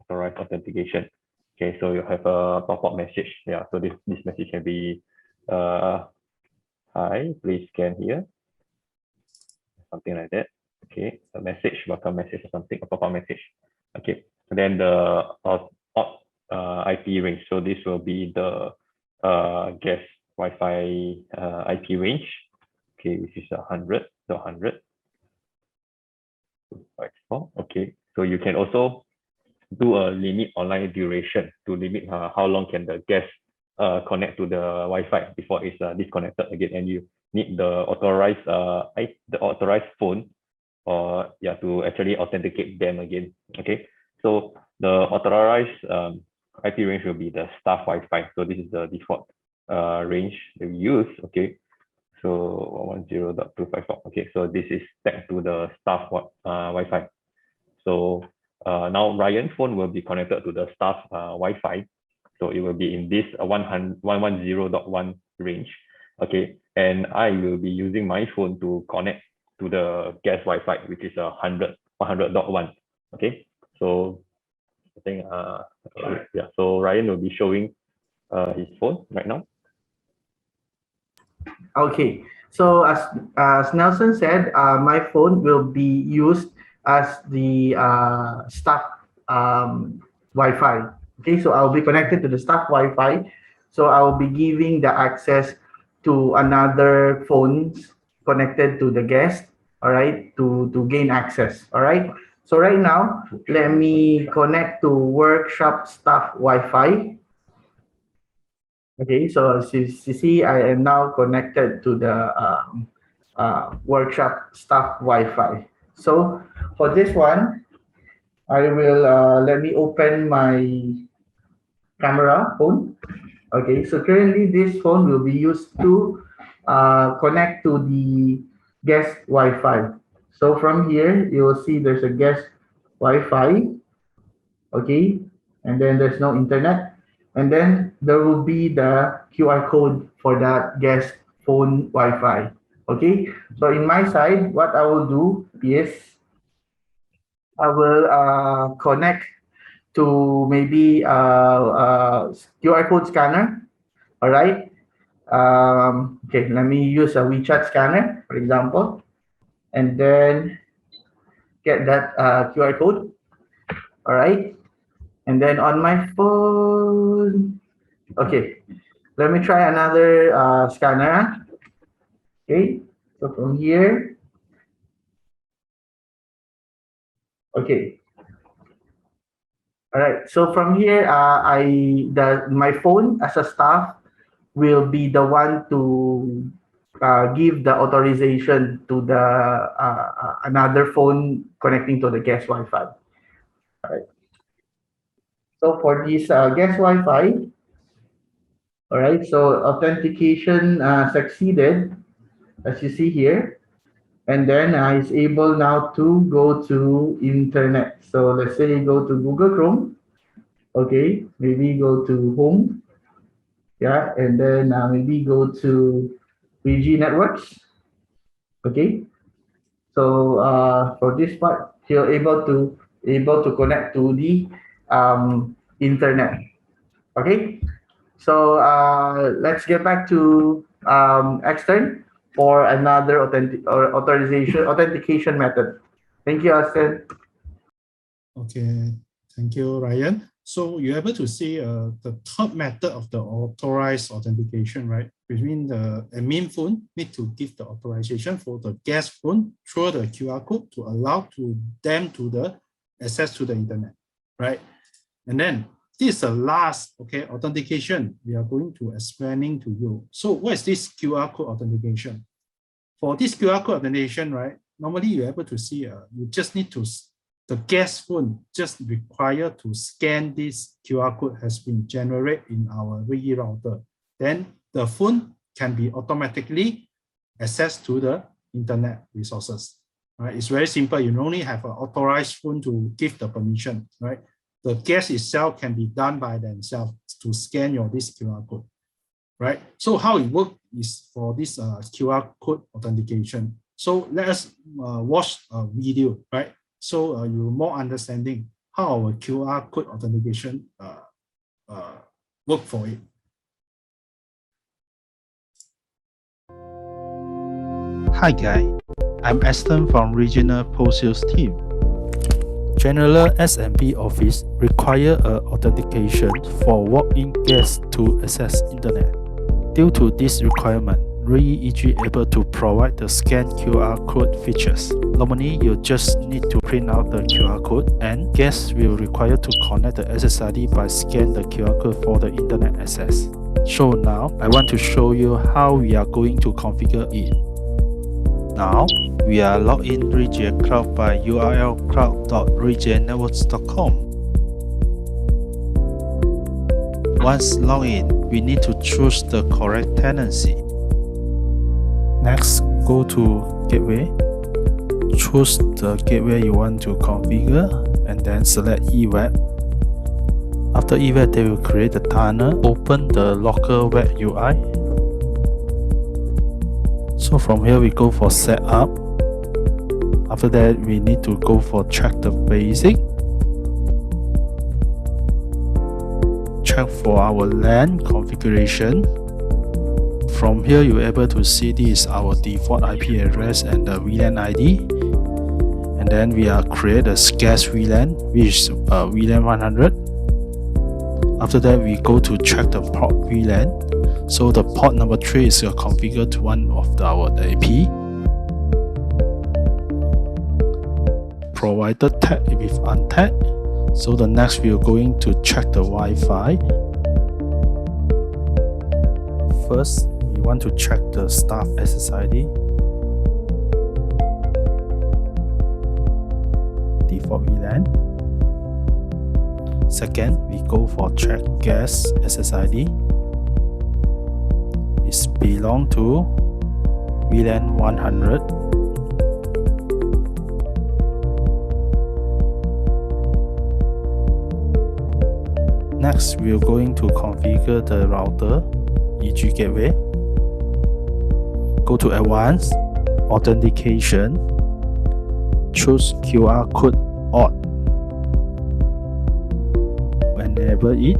authorized authentication. Okay, so you have a pop-up message. Yeah, so this message can be, hi, please scan here. Something like that. Okay, a message, welcome message or something, a pop-up message. Okay, and then the IP range. So this will be the guest Wi-Fi IP range. Okay, which is 100.100. Okay, so you can also do a limit online duration to limit how long can the guest connect to the Wi-Fi before it's disconnected again, and you need the authorized phone or to actually authenticate them again. Okay, so the authorized IP range will be the staff Wi-Fi. So this is the default range that we use. Okay, so 110.254. Okay, so this is tagged to the staff Wi-Fi. So now Ryan's phone will be connected to the staff Wi-Fi. So it will be in this 110.1 range. Okay, and I will be using my phone to connect to the guest Wi-Fi, which is 100.1. Okay, so I think so Ryan will be showing his phone right now. Okay, so as Nelson said, my phone will be used as the staff Wi-Fi. Okay, so I'll be connected to the staff Wi-Fi. So I'll be giving the access to another phones connected to the guest, all right, to gain access, all right. So right now, let me connect to workshop staff Wi-Fi. Okay, so as you see, I am now connected to the workshop staff Wi-Fi. So for this one, I will let me open my camera phone. Okay, so currently this phone will be used to connect to the guest Wi-Fi. So from here, you will see there's a guest Wi-Fi. Okay, and then there's no internet. And then there will be the QR code for that guest phone Wi-Fi. Okay, so in my side, what I will do is I will connect to maybe QR code scanner. All right, Okay, let me use a WeChat scanner, for example, and then get that QR code. All right. And then on my phone, okay, let me try another scanner. Okay, so from here, okay. All right, so from here, my phone as a staff will be the one to give the authorization to the another phone connecting to the guest Wi-Fi. All right. So for this guest Wi-Fi, all right, so authentication succeeded, as you see here. And then it's able now to go to internet. So let's say you go to Google Chrome. Okay, maybe go to home. Yeah, and then maybe go to Ruijie networks. Okay, so for this part, you're able to connect to the internet. Okay, so let's get back to extern for another authentication method. Thank you, Austin. Okay, thank you, Ryan. So you're able to see the third method of the authorized authentication, right? Between the admin phone need to give the authorization for the guest phone through the QR code to allow them to the access to the internet, right? And then this is the last, okay, authentication we are going to explaining to you. So what is this QR code authentication? For this QR code authentication, right? Normally you're able to see, you just need to, the guest phone just required to scan this QR code has been generated in our Reyee router. Then the phone can be automatically accessed to the internet resources. Right? It's very simple. You only have an authorized phone to give the permission, right? The guest itself can be done by themselves to scan this QR code, right? So how it works is for this QR code authentication. So let us watch a video, right? So you more understanding how our QR code authentication work for it. Hi guys, I'm Aston from Regional Post Sales Team. General S&B office require authentication for walk-in guests to access internet. Due to this requirement, Reyee is able to provide the scan QR code features. Normally, you just need to print out the QR code and guests will require to connect the SSID by scan the QR code for the internet access. So now, I want to show you how we are going to configure it. Now, we are logged in Ruijie Cloud by URL cloud.ruijienetworks.com. Once logged in, we need to choose the correct tenancy. Next, go to Gateway. Choose the gateway you want to configure and then select eWeb. After eWeb, they will create a tunnel. Open the local web UI. So from here we go for setup. After that we need to go for check the basic. Check for our LAN configuration. From here you're able to see this is our default IP address and the WLAN ID. And then we are create a scarce WLAN which is WLAN 100. After that we go to check the port WLAN. So the port number 3 is configured to one of our IP. Provided tag with untagged. So the next we are going to check the Wi-Fi. First, we want to check the staff SSID. Default VLAN. Second, we go for check guest SSID. It belong to WLAN 100. Next, we are going to configure the router, e.g. gateway. Go to Advanced, Authentication, choose QR code auth. Enable it.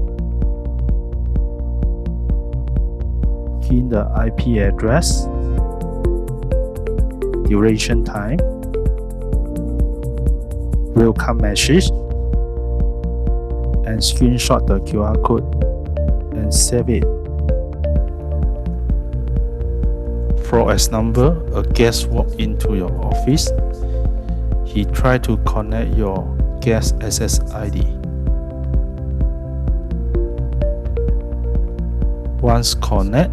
in the IP address, duration time, welcome message, and screenshot the QR code and save it. For example, a guest walked into your office. He tried to connect your guest access ID. Once connect,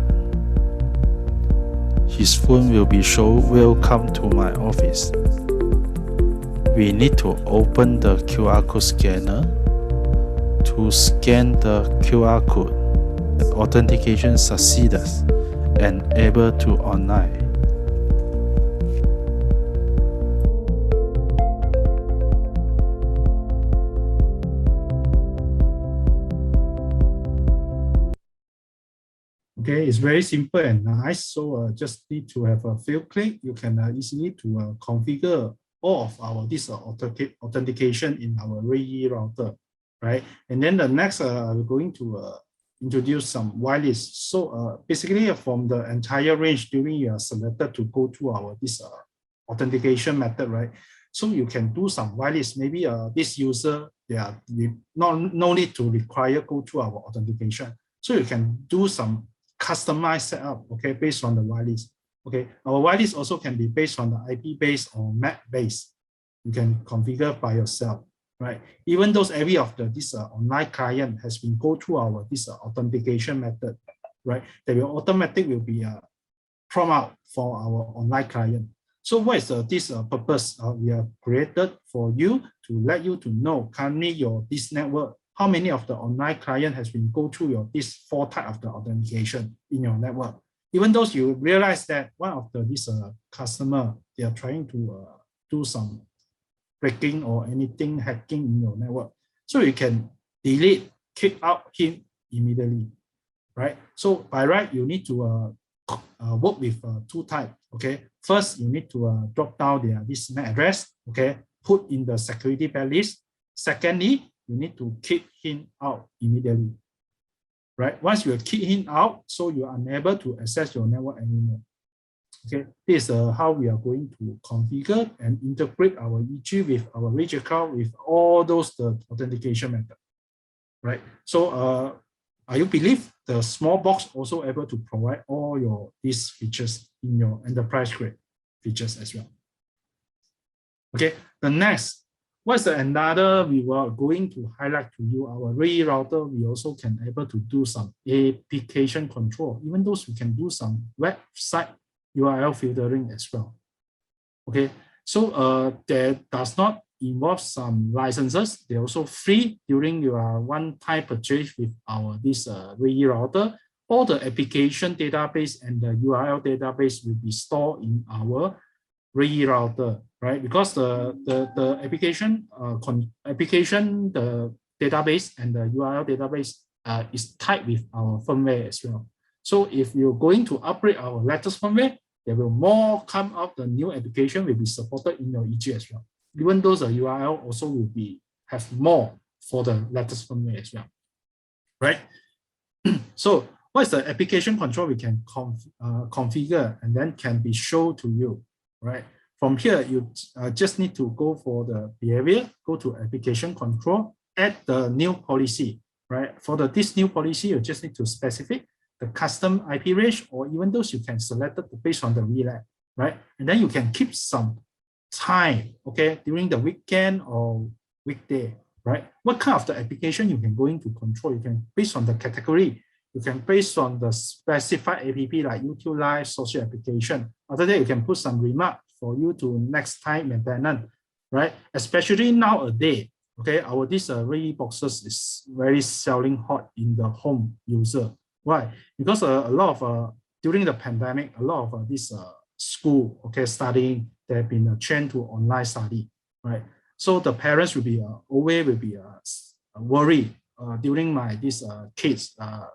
his phone will be shown welcome to my office. We need to open the QR code scanner to scan the QR code. The authentication succeeded and able to online. Okay, it's very simple and nice. So just need to have a few clicks. You can easily to configure all of our this authentication in our Reyee router, right? And then the next, we're going to introduce some wireless. So basically, from the entire range, during you are selected to go to our this authentication method, right? So you can do some wireless. Maybe this user no need to require go to our authentication. So you can do some customized setup, okay, based on the wireless. Okay, our wireless also can be based on the IP based or MAC based. You can configure by yourself, right? Even though every of this online client has been go through our this authentication method, right? They will automatically will be prompt out for our online client. So what is this purpose? We have created for you to let you to know currently your this network, how many of the online client has been go through your this 4 type of the authentication in your network. Even though you realize that one of this customer, they are trying to do some breaking or anything hacking in your network. So you can delete, kick out him immediately, right? So by right, you need to work with 2 types, okay? First, you need to drop down this MAC address, okay? Put in the security blacklist. Secondly, you need to kick him out immediately, right? Once you kick him out, so you are unable to access your network anymore. Okay, this is how we are going to configure and integrate our EG with our Ruijie Cloud with all those authentication methods, right? So, are you believe the small box also able to provide all these features in your enterprise grade features as well? Okay, the next. What's another we were going to highlight to you, our Reyee router, we also can able to do some application control, even though we can do some website URL filtering as well. Okay, so that does not involve some licenses. They're also free during your one-time purchase with our this Reyee router. All the application database and the URL database will be stored in our Reyee router, right? Because the application the database and the URL database is tied with our firmware as well. So if you're going to upgrade our latest firmware, there will more come out. The new application will be supported in your EG as well. Even though the URL also will have more for the latest firmware as well, right? So what is the application control we can configure and then can be shown to you? Right. From here, you just need to go for the behavior, go to application control, add the new policy, right? For this new policy, you just need to specify the custom IP range, or even those you can select it based on the WLAN, right? And then you can keep some time, okay, during the weekend or weekday, right? What kind of the application you can go into control? You can based on the category. You can based on the specified app like YouTube Live, social application. After that, you can put some remark for you to next time maintenance, right? Especially nowadays, okay, our this Reyee boxes is very selling hot in the home user. Why? Because a lot of during the pandemic, a lot of this school, okay, studying, they have been trained to online study, right? So the parents will be always will be worried. During these kids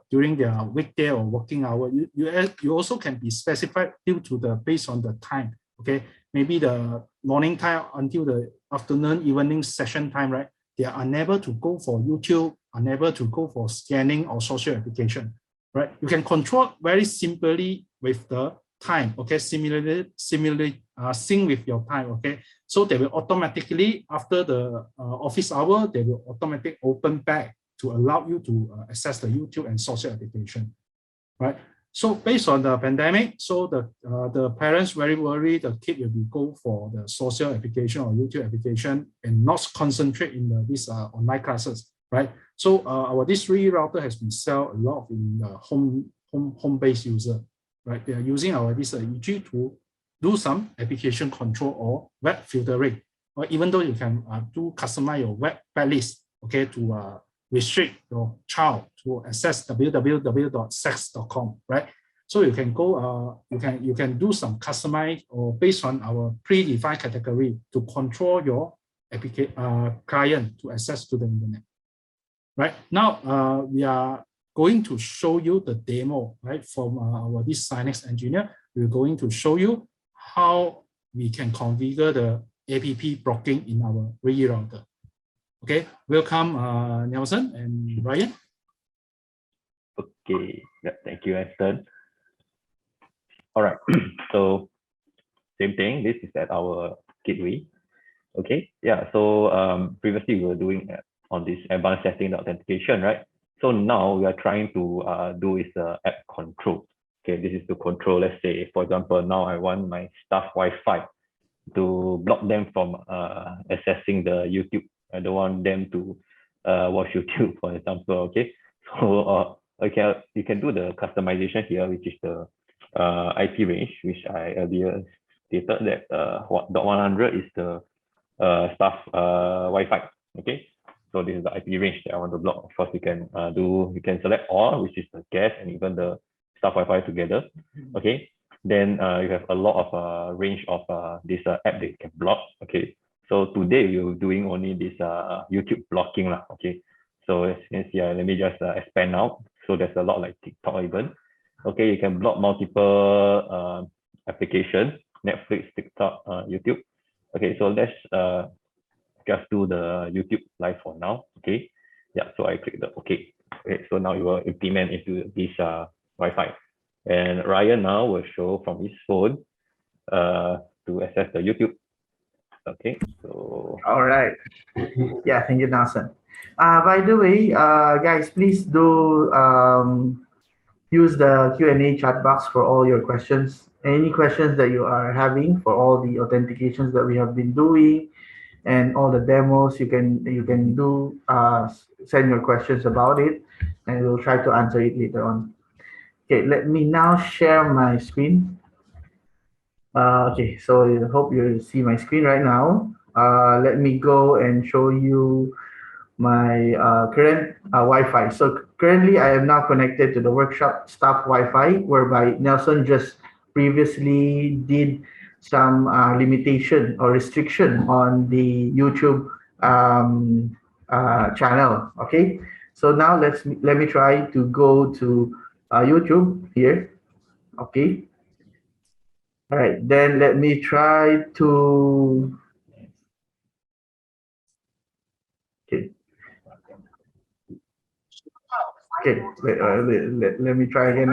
during their weekday or working hour, you also can be specified due to based on the time. Okay, maybe the morning time until the afternoon, evening session time, right? They are unable to go for YouTube, unable to go for scanning or social application. right? You can control very simply with the time, okay? Similarly, sync with your time, okay? So they will automatically, after the office hour, they will automatically open back to allow you to access the YouTube and social application, right? So based on the pandemic, so the parents very worried the kid will be go for the social application or YouTube application and not concentrate in these online classes, right? So this Reyee router has been sell a lot in the home-based user, right? They are using our this EG to do some application control or web filtering, or even though you can do customize your web list, okay, to restrict your child to access www.sex.com, right? So you can go, you can do some customize or based on our predefined category to control your client to access to the internet. Right now, we are going to show you the demo, right? From our this Sinex engineer, we're going to show you how we can configure the app blocking in our Reyee router. Okay, welcome Nelson and Ryan. Okay, yeah, thank you, Aston. All right, so same thing. This is at our gateway. Okay, yeah. So previously we were doing on this advanced setting authentication, right? So now we are trying to do is app control. Okay, this is to control. Let's say, for example, now I want my staff Wi-Fi to block them from accessing the YouTube. I don't want them to watch YouTube, for example. Okay, so you can do the customization here, which is the IP range, which I earlier stated that 100 is the staff Wi-Fi. Okay, so this is the IP range that I want to block. Of course, you can you can select all, which is the guest and even the staff Wi-Fi together. Okay, then you have a lot of range of this app that you can block. Okay, so today we're doing only this YouTube blocking lah. Okay, so as you can see, let me just expand out. So there's a lot like TikTok even. Okay, you can block multiple applications, Netflix, TikTok, YouTube. Okay, so let's just do the YouTube live for now. Okay, yeah, so I click the okay. Okay, so now it will implement into this Wi-Fi. And Ryan now will show from his phone to access the YouTube. Okay, so. All right. Yeah, thank you, Nelson. By the way, guys, please do use the Q&A chat box for all your questions. Any questions that you are having for all the authentications that we have been doing and all the demos, you can do send your questions about it, and we'll try to answer it later on. Okay, let me now share my screen. Okay, so I hope you see my screen right now. Let me go and show you my current Wi-Fi. So currently I am now connected to the workshop staff Wi-Fi, whereby Nelson just previously did some limitation or restriction on the YouTube channel. Okay, so now let me try to go to YouTube here. Okay, all right, then let me try to okay, let me try again.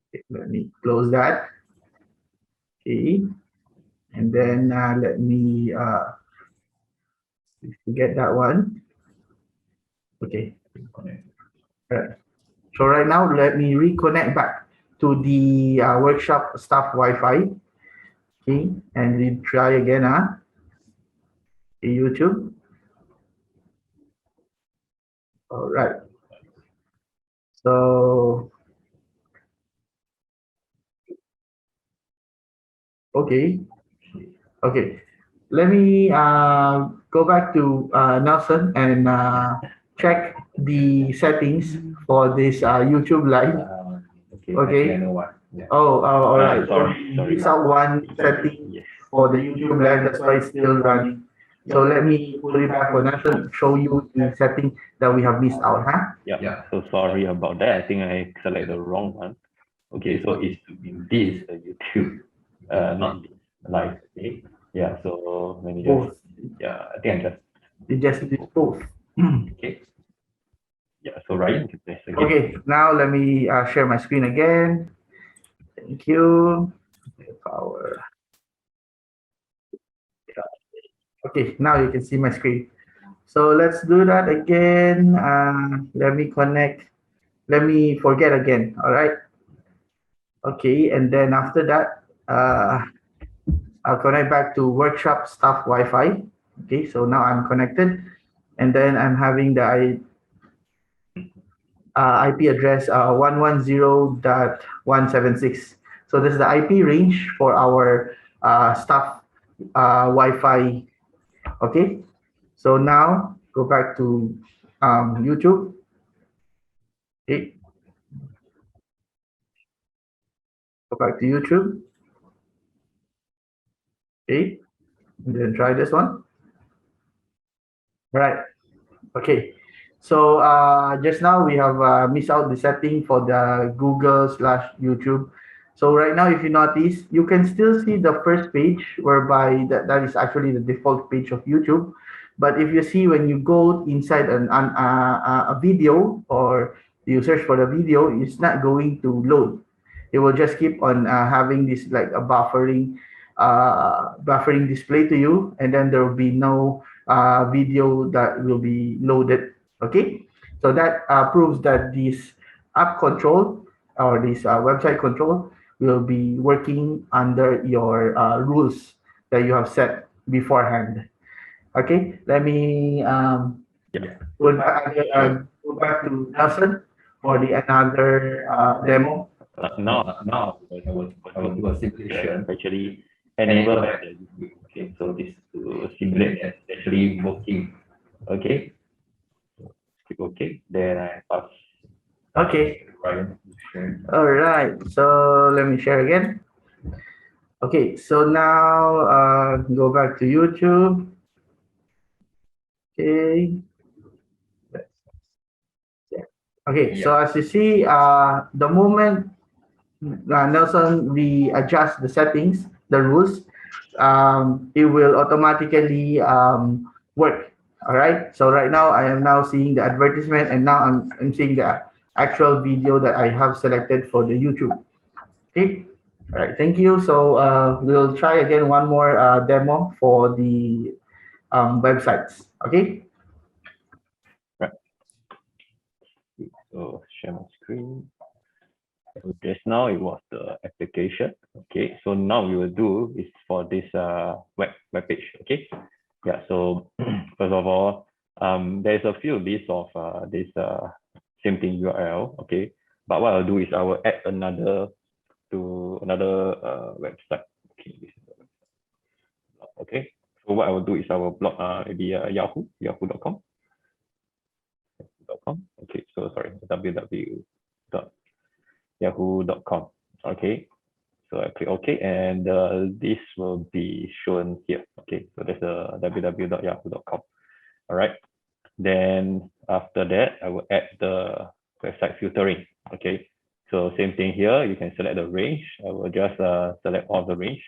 Okay, let me close that. Okay, and then let me forget that one. Okay, all right. So right now, let me reconnect back to the workshop staff Wi-Fi. Okay, and we try again. YouTube. All right. So, okay. Let me go back to Nelson and check the settings for this YouTube live. Okay. I know what. Yeah. Oh, all right. Sorry. It's out one setting for the YouTube live. That's why it's still running. So let me put it back for Nelson, show you the setting that we have missed out, huh? Yeah. So sorry about that. I think I selected the wrong one. Okay, so it's to be this YouTube, not this live. Okay. Yeah. So let me just. Yeah, I think I just. You just did both. Okay. Yeah, so Ryan, you can place again. Okay, now let me share my screen again. Thank you. Power. Okay, now you can see my screen. So let's do that again. Let me connect. Let me forget again. All right. Okay, and then after that, I'll connect back to workshop staff Wi-Fi. Okay, so now I'm connected, and then I'm having the IP address 110.176. So this is the IP range for our staff Wi-Fi. Okay, so now go back to YouTube. Okay, go back to YouTube. Okay, and then try this one. Right. Okay. So just now we have missed out the setting for the Google/YouTube. So right now, if you notice, you can still see the first page whereby that is actually the default page of YouTube. But if you see when you go inside a video or you search for the video, it's not going to load. It will just keep on having this like a buffering display to you, and then there will be no video that will be loaded. Okay, so that proves that this app control or this website control will be working under your rules that you have set beforehand. Okay, let me go back to Nelson for the another demo. Now I will do a simulation. Actually enable back the YouTube. Okay, so this to simulate as actually working. Okay. Click OK. Then I pass. Okay. Ryan. All right. So let me share again. Okay. So now go back to YouTube. Okay. Okay. So as you see, the moment Nelson readjust the settings, the rules, it will automatically work. All right. So right now I am now seeing the advertisement, and now I'm seeing the actual video that I have selected for the YouTube. Okay. All right. Thank you. So we'll try again one more demo for the websites. Okay. Right. So share my screen. So just now it was the application. Okay, so now we will do is for this web page. Okay, yeah. So first of all, there's a few lists of this same thing URL. Okay, but what I'll do is I will add another to another website. Okay, this is the website. Okay, so what I will do is I will block maybe yahoo.com. Okay, so sorry, www.yahoo.com. Okay, so I click OK, and this will be shown here. Okay, so there's a www.yahoo.com. All right, then after that I will add the website filtering. Okay, so same thing here, you can select the range. I will just select all the range.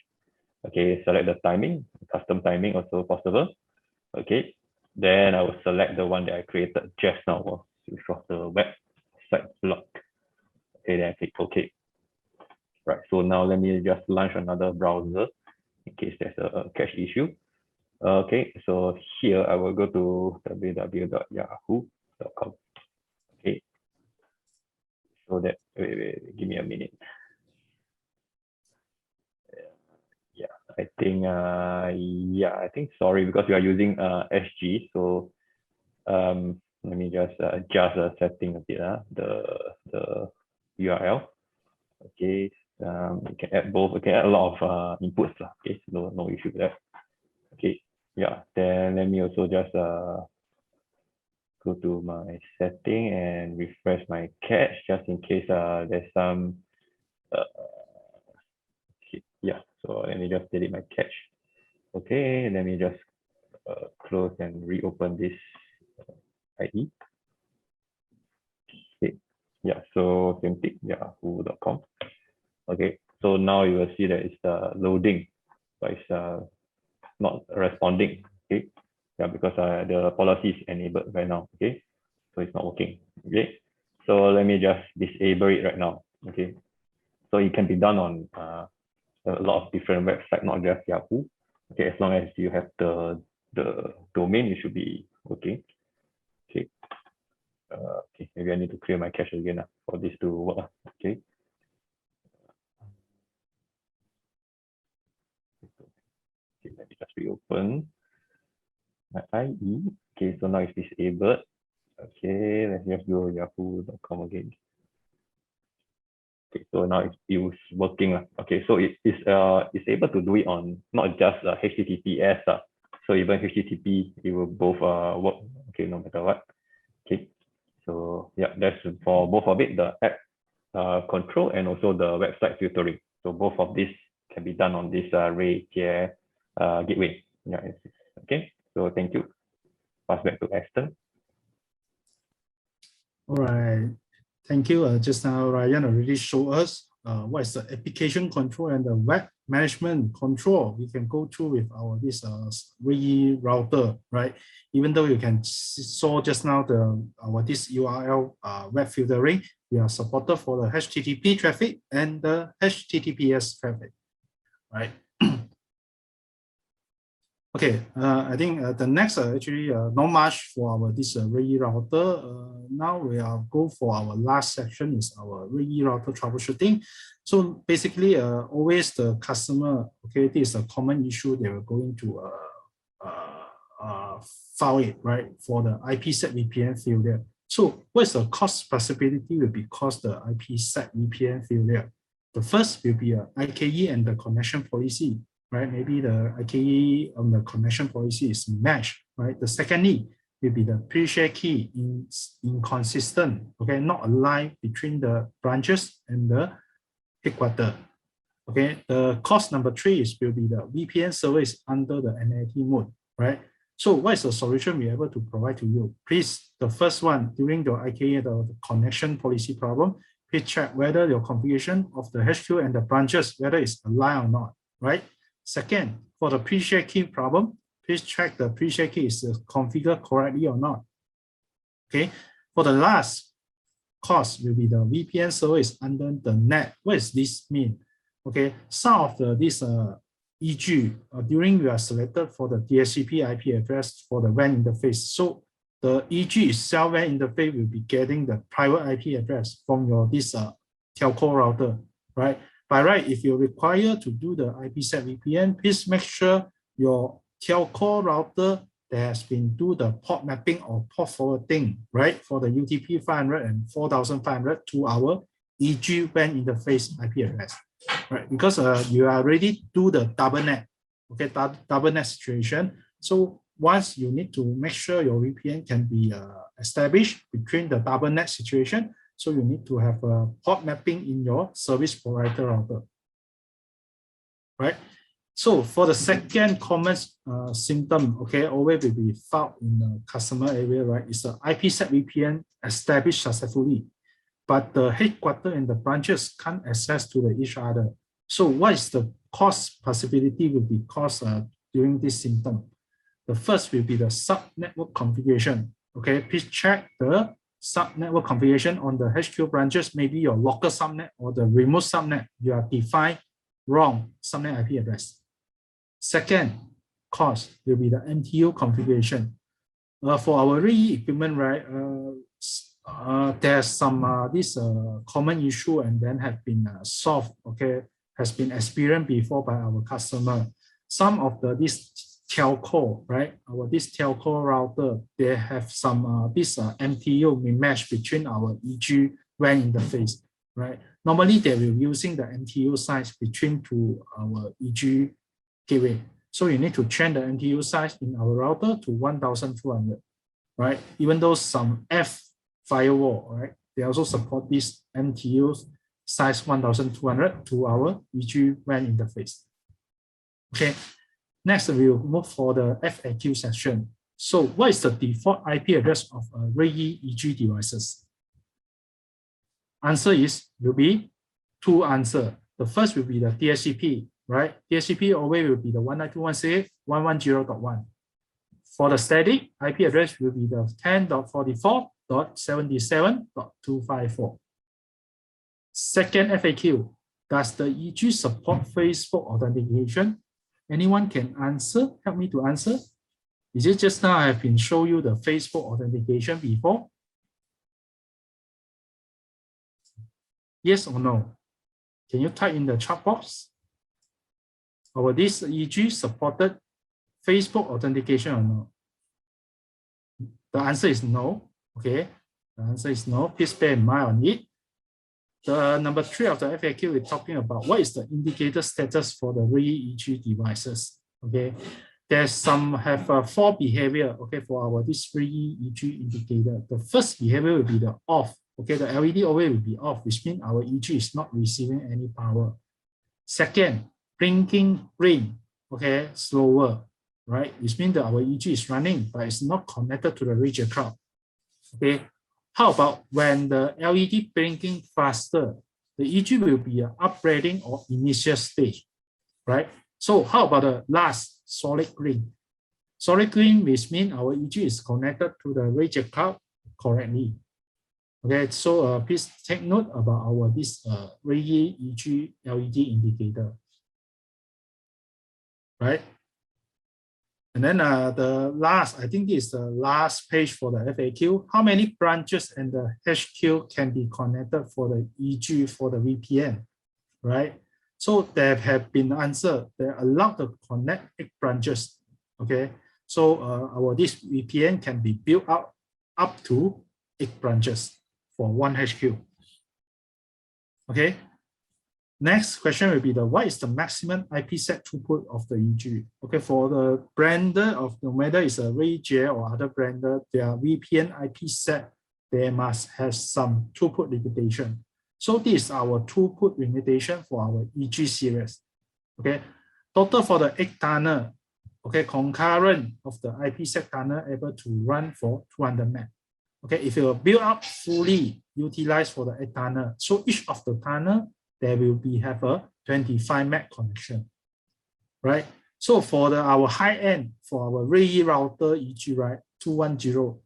Okay, select the timing, custom timing also possible. Okay, then I will select the one that I created just now, which was the website block. Okay, then I click OK. Right, so now let me just launch another browser in case there's a cache issue. Okay, so here I will go to www.yahoo.com. Okay, so that wait, give me a minute. Yeah, I think I think sorry, because we are using SG, so let me just adjust the setting a bit, the URL. Okay, you can add both. You can add a lot of inputs. Okay, so no issue with that. Okay, yeah. Then let me also just go to my setting and refresh my cache just in case there's some. Yeah. So let me just delete my cache. Okay, let me just close and reopen this IE. Okay. Yeah. So same thing. Yahoo.com. Okay, so now you will see that it's loading, but it's not responding. Okay, yeah, because the policy is enabled right now. Okay, so it's not working. Okay, so let me just disable it right now. Okay, so it can be done on a lot of different websites, not just Yahoo. Okay, as long as you have the domain, it should be okay. Okay. Okay, maybe I need to clear my cache again for this to work. Okay. Okay, let me just reopen my IE. Okay, so now it's disabled. Okay, let's just go yahoo.com again. Okay, so now it's working. Okay, so it's able to do it on not just HTTPS. So even HTTP, it will both work. Okay, no matter what. Okay, so yeah, that's for both of it, the app control and also the website filtering. So both of these can be done on this Reyee gateway. Yeah, okay. So thank you. Pass back to Aston. All right. Thank you. Just now, Ryan already showed us what is the application control and the web management control. We can go through with our this Reyee router, right? Even though you can saw just now our this URL web filtering, we are supported for the HTTP traffic and the HTTPS traffic, right? Okay, I think the next actually not much for our this Reyee router. Now we are go for our last section is our Reyee router troubleshooting. So basically, always the customer, okay, this is a common issue they were going to file it, right, for the IPsec VPN failure. So what's the cost possibility will be cause the IPsec VPN failure? The first will be IKE and the connection policy. Right, maybe the IKE on the connection policy is matched, right? The secondly will be the pre-share key inconsistent, okay, not aligned between the branches and the headquarters. Okay, the cost number 3 will be the VPN service under the NAT mode, right? So what is the solution we're able to provide to you? Please, the first one, during the IKE, the connection policy problem, please check whether your configuration of the HQ and the branches, whether it's aligned or not, right? Second, for the pre-share key problem, please check the pre-share key is configured correctly or not. Okay, for the last cost will be the VPN service under the net. What does this mean? Okay, some of this EG during you are selected for the DHCP IP address for the WAN interface. So the EG itself WAN interface will be getting the private IP address from your this telco router, right? By right, if you require to do the IPsec VPN, please make sure your telco router that has been do the port mapping or port forwarding, right, for the UTP 500 and 4500 to our EG WAN interface IP address, right? Because you are already do the double net, okay, double net situation. So once you need to make sure your VPN can be established between the double net situation. So you need to have a port mapping in your service provider router, right? So for the second common symptom, okay, always will be found in the customer area, right? It's the IPsec VPN established successfully, but the headquarters and the branches can't access to each other. So what is the cost possibility will be caused during this symptom? The first will be the sub-network configuration. Okay, please check the sub-network configuration on the HQ branches, maybe your local subnet or the remote subnet, you have defined wrong subnet IP address. Second cause will be the MTU configuration. For our Reyee equipment, right, there's some this common issue and then have been solved, okay, has been experienced before by our customer. Some of this telco, right? This telco router, they have some this MTU mismatch between our EG WAN interface, right? Normally they will using the MTU size between to our EG gateway. So you need to change the MTU size in our router to 1200, right? Even though some F firewall, right? They also support this MTU size 1200 to our EG WAN interface. Okay. Next, we will move for the FAQ section. So what is the default IP address of Reyee EG devices? Answer will be 2 answers. The first will be the DHCP, right? DHCP always will be the 192.168.110.1. For the static, IP address will be the 10.44 1.77.254. Second FAQ, does the EG support Facebook authentication? Anyone can answer? Help me to answer. Is it just now I have been showing you the Facebook authentication before? Yes or no? Can you type in the chat box? Or this EG supported Facebook authentication or no? The answer is no. Okay, the answer is no. Please bear in mind on it. The number 3 of the FAQ is talking about what is the indicator status for the Reyee EG devices. Okay, there's some have 4 behavior. Okay, for our this Reyee EG indicator. The first behavior will be the off. Okay, the LED always will be off, which means our EG is not receiving any power. Second, blinking green. Okay, slower, right? Which means that our EG is running, but it's not connected to the Ruijie Cloud. Okay. How about when the LED blinking faster, the EG will be an upgrading or initial stage, right? So how about the last solid green? Solid green which means our EG is connected to the Ruijie Cloud correctly. Okay, so please take note about our this Reyee EG LED indicator, right? And then the last, I think this is the last page for the FAQ. How many branches and the HQ can be connected for the EG for the VPN, right? So there have been answered. They're allowed to connect 8 branches, okay? So our this VPN can be built up to 8 branches for 1 HQ, okay? Next question will be what is the maximum IPsec throughput of the EG? Okay, for the brander of no matter it's a Reyee or other brander, their VPN IPsec, they must have some throughput limitation. So this is our throughput limitation for our EG series. Okay, total for the 8 tunnel, okay, concurrent of the IPsec tunnel able to run for 200 meg. Okay, if you build up fully utilized for the 8 tunnel, so each of the tunnel there will have a 25 meg connection, right? So for our high end, for our Reyee router EG, right, 210,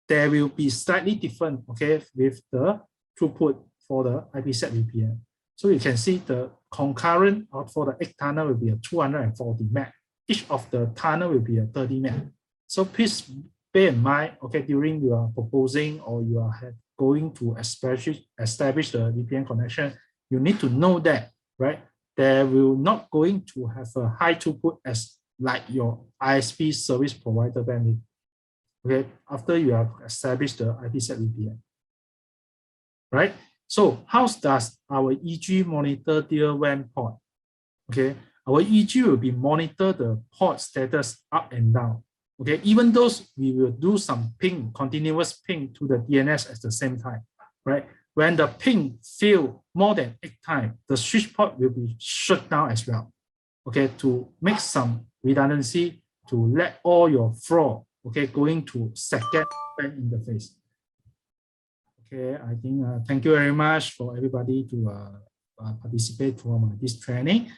there will be slightly different, okay, with the throughput for the IPsec VPN. So you can see the concurrent for the 8 tunnel will be a 240 meg. Each of the tunnel will be a 30 meg. So please bear in mind, okay, during you are proposing or you are going to establish the VPN connection, you need to know that, right? There will not going to have a high throughput as like your ISP service provider bandwidth. Okay, after you have established the IPsec VPN, right? So how does our EG monitor the WAN port? Okay, our EG will be monitor the port status up and down. Okay, even though we will do some ping, continuous ping to the DNS at the same time, right? When the ping fail more than 8 times, the switch port will be shut down as well. Okay, to make some redundancy to let all your flow, okay, going to second WAN interface. Okay, I think thank you very much for everybody to participate from this training.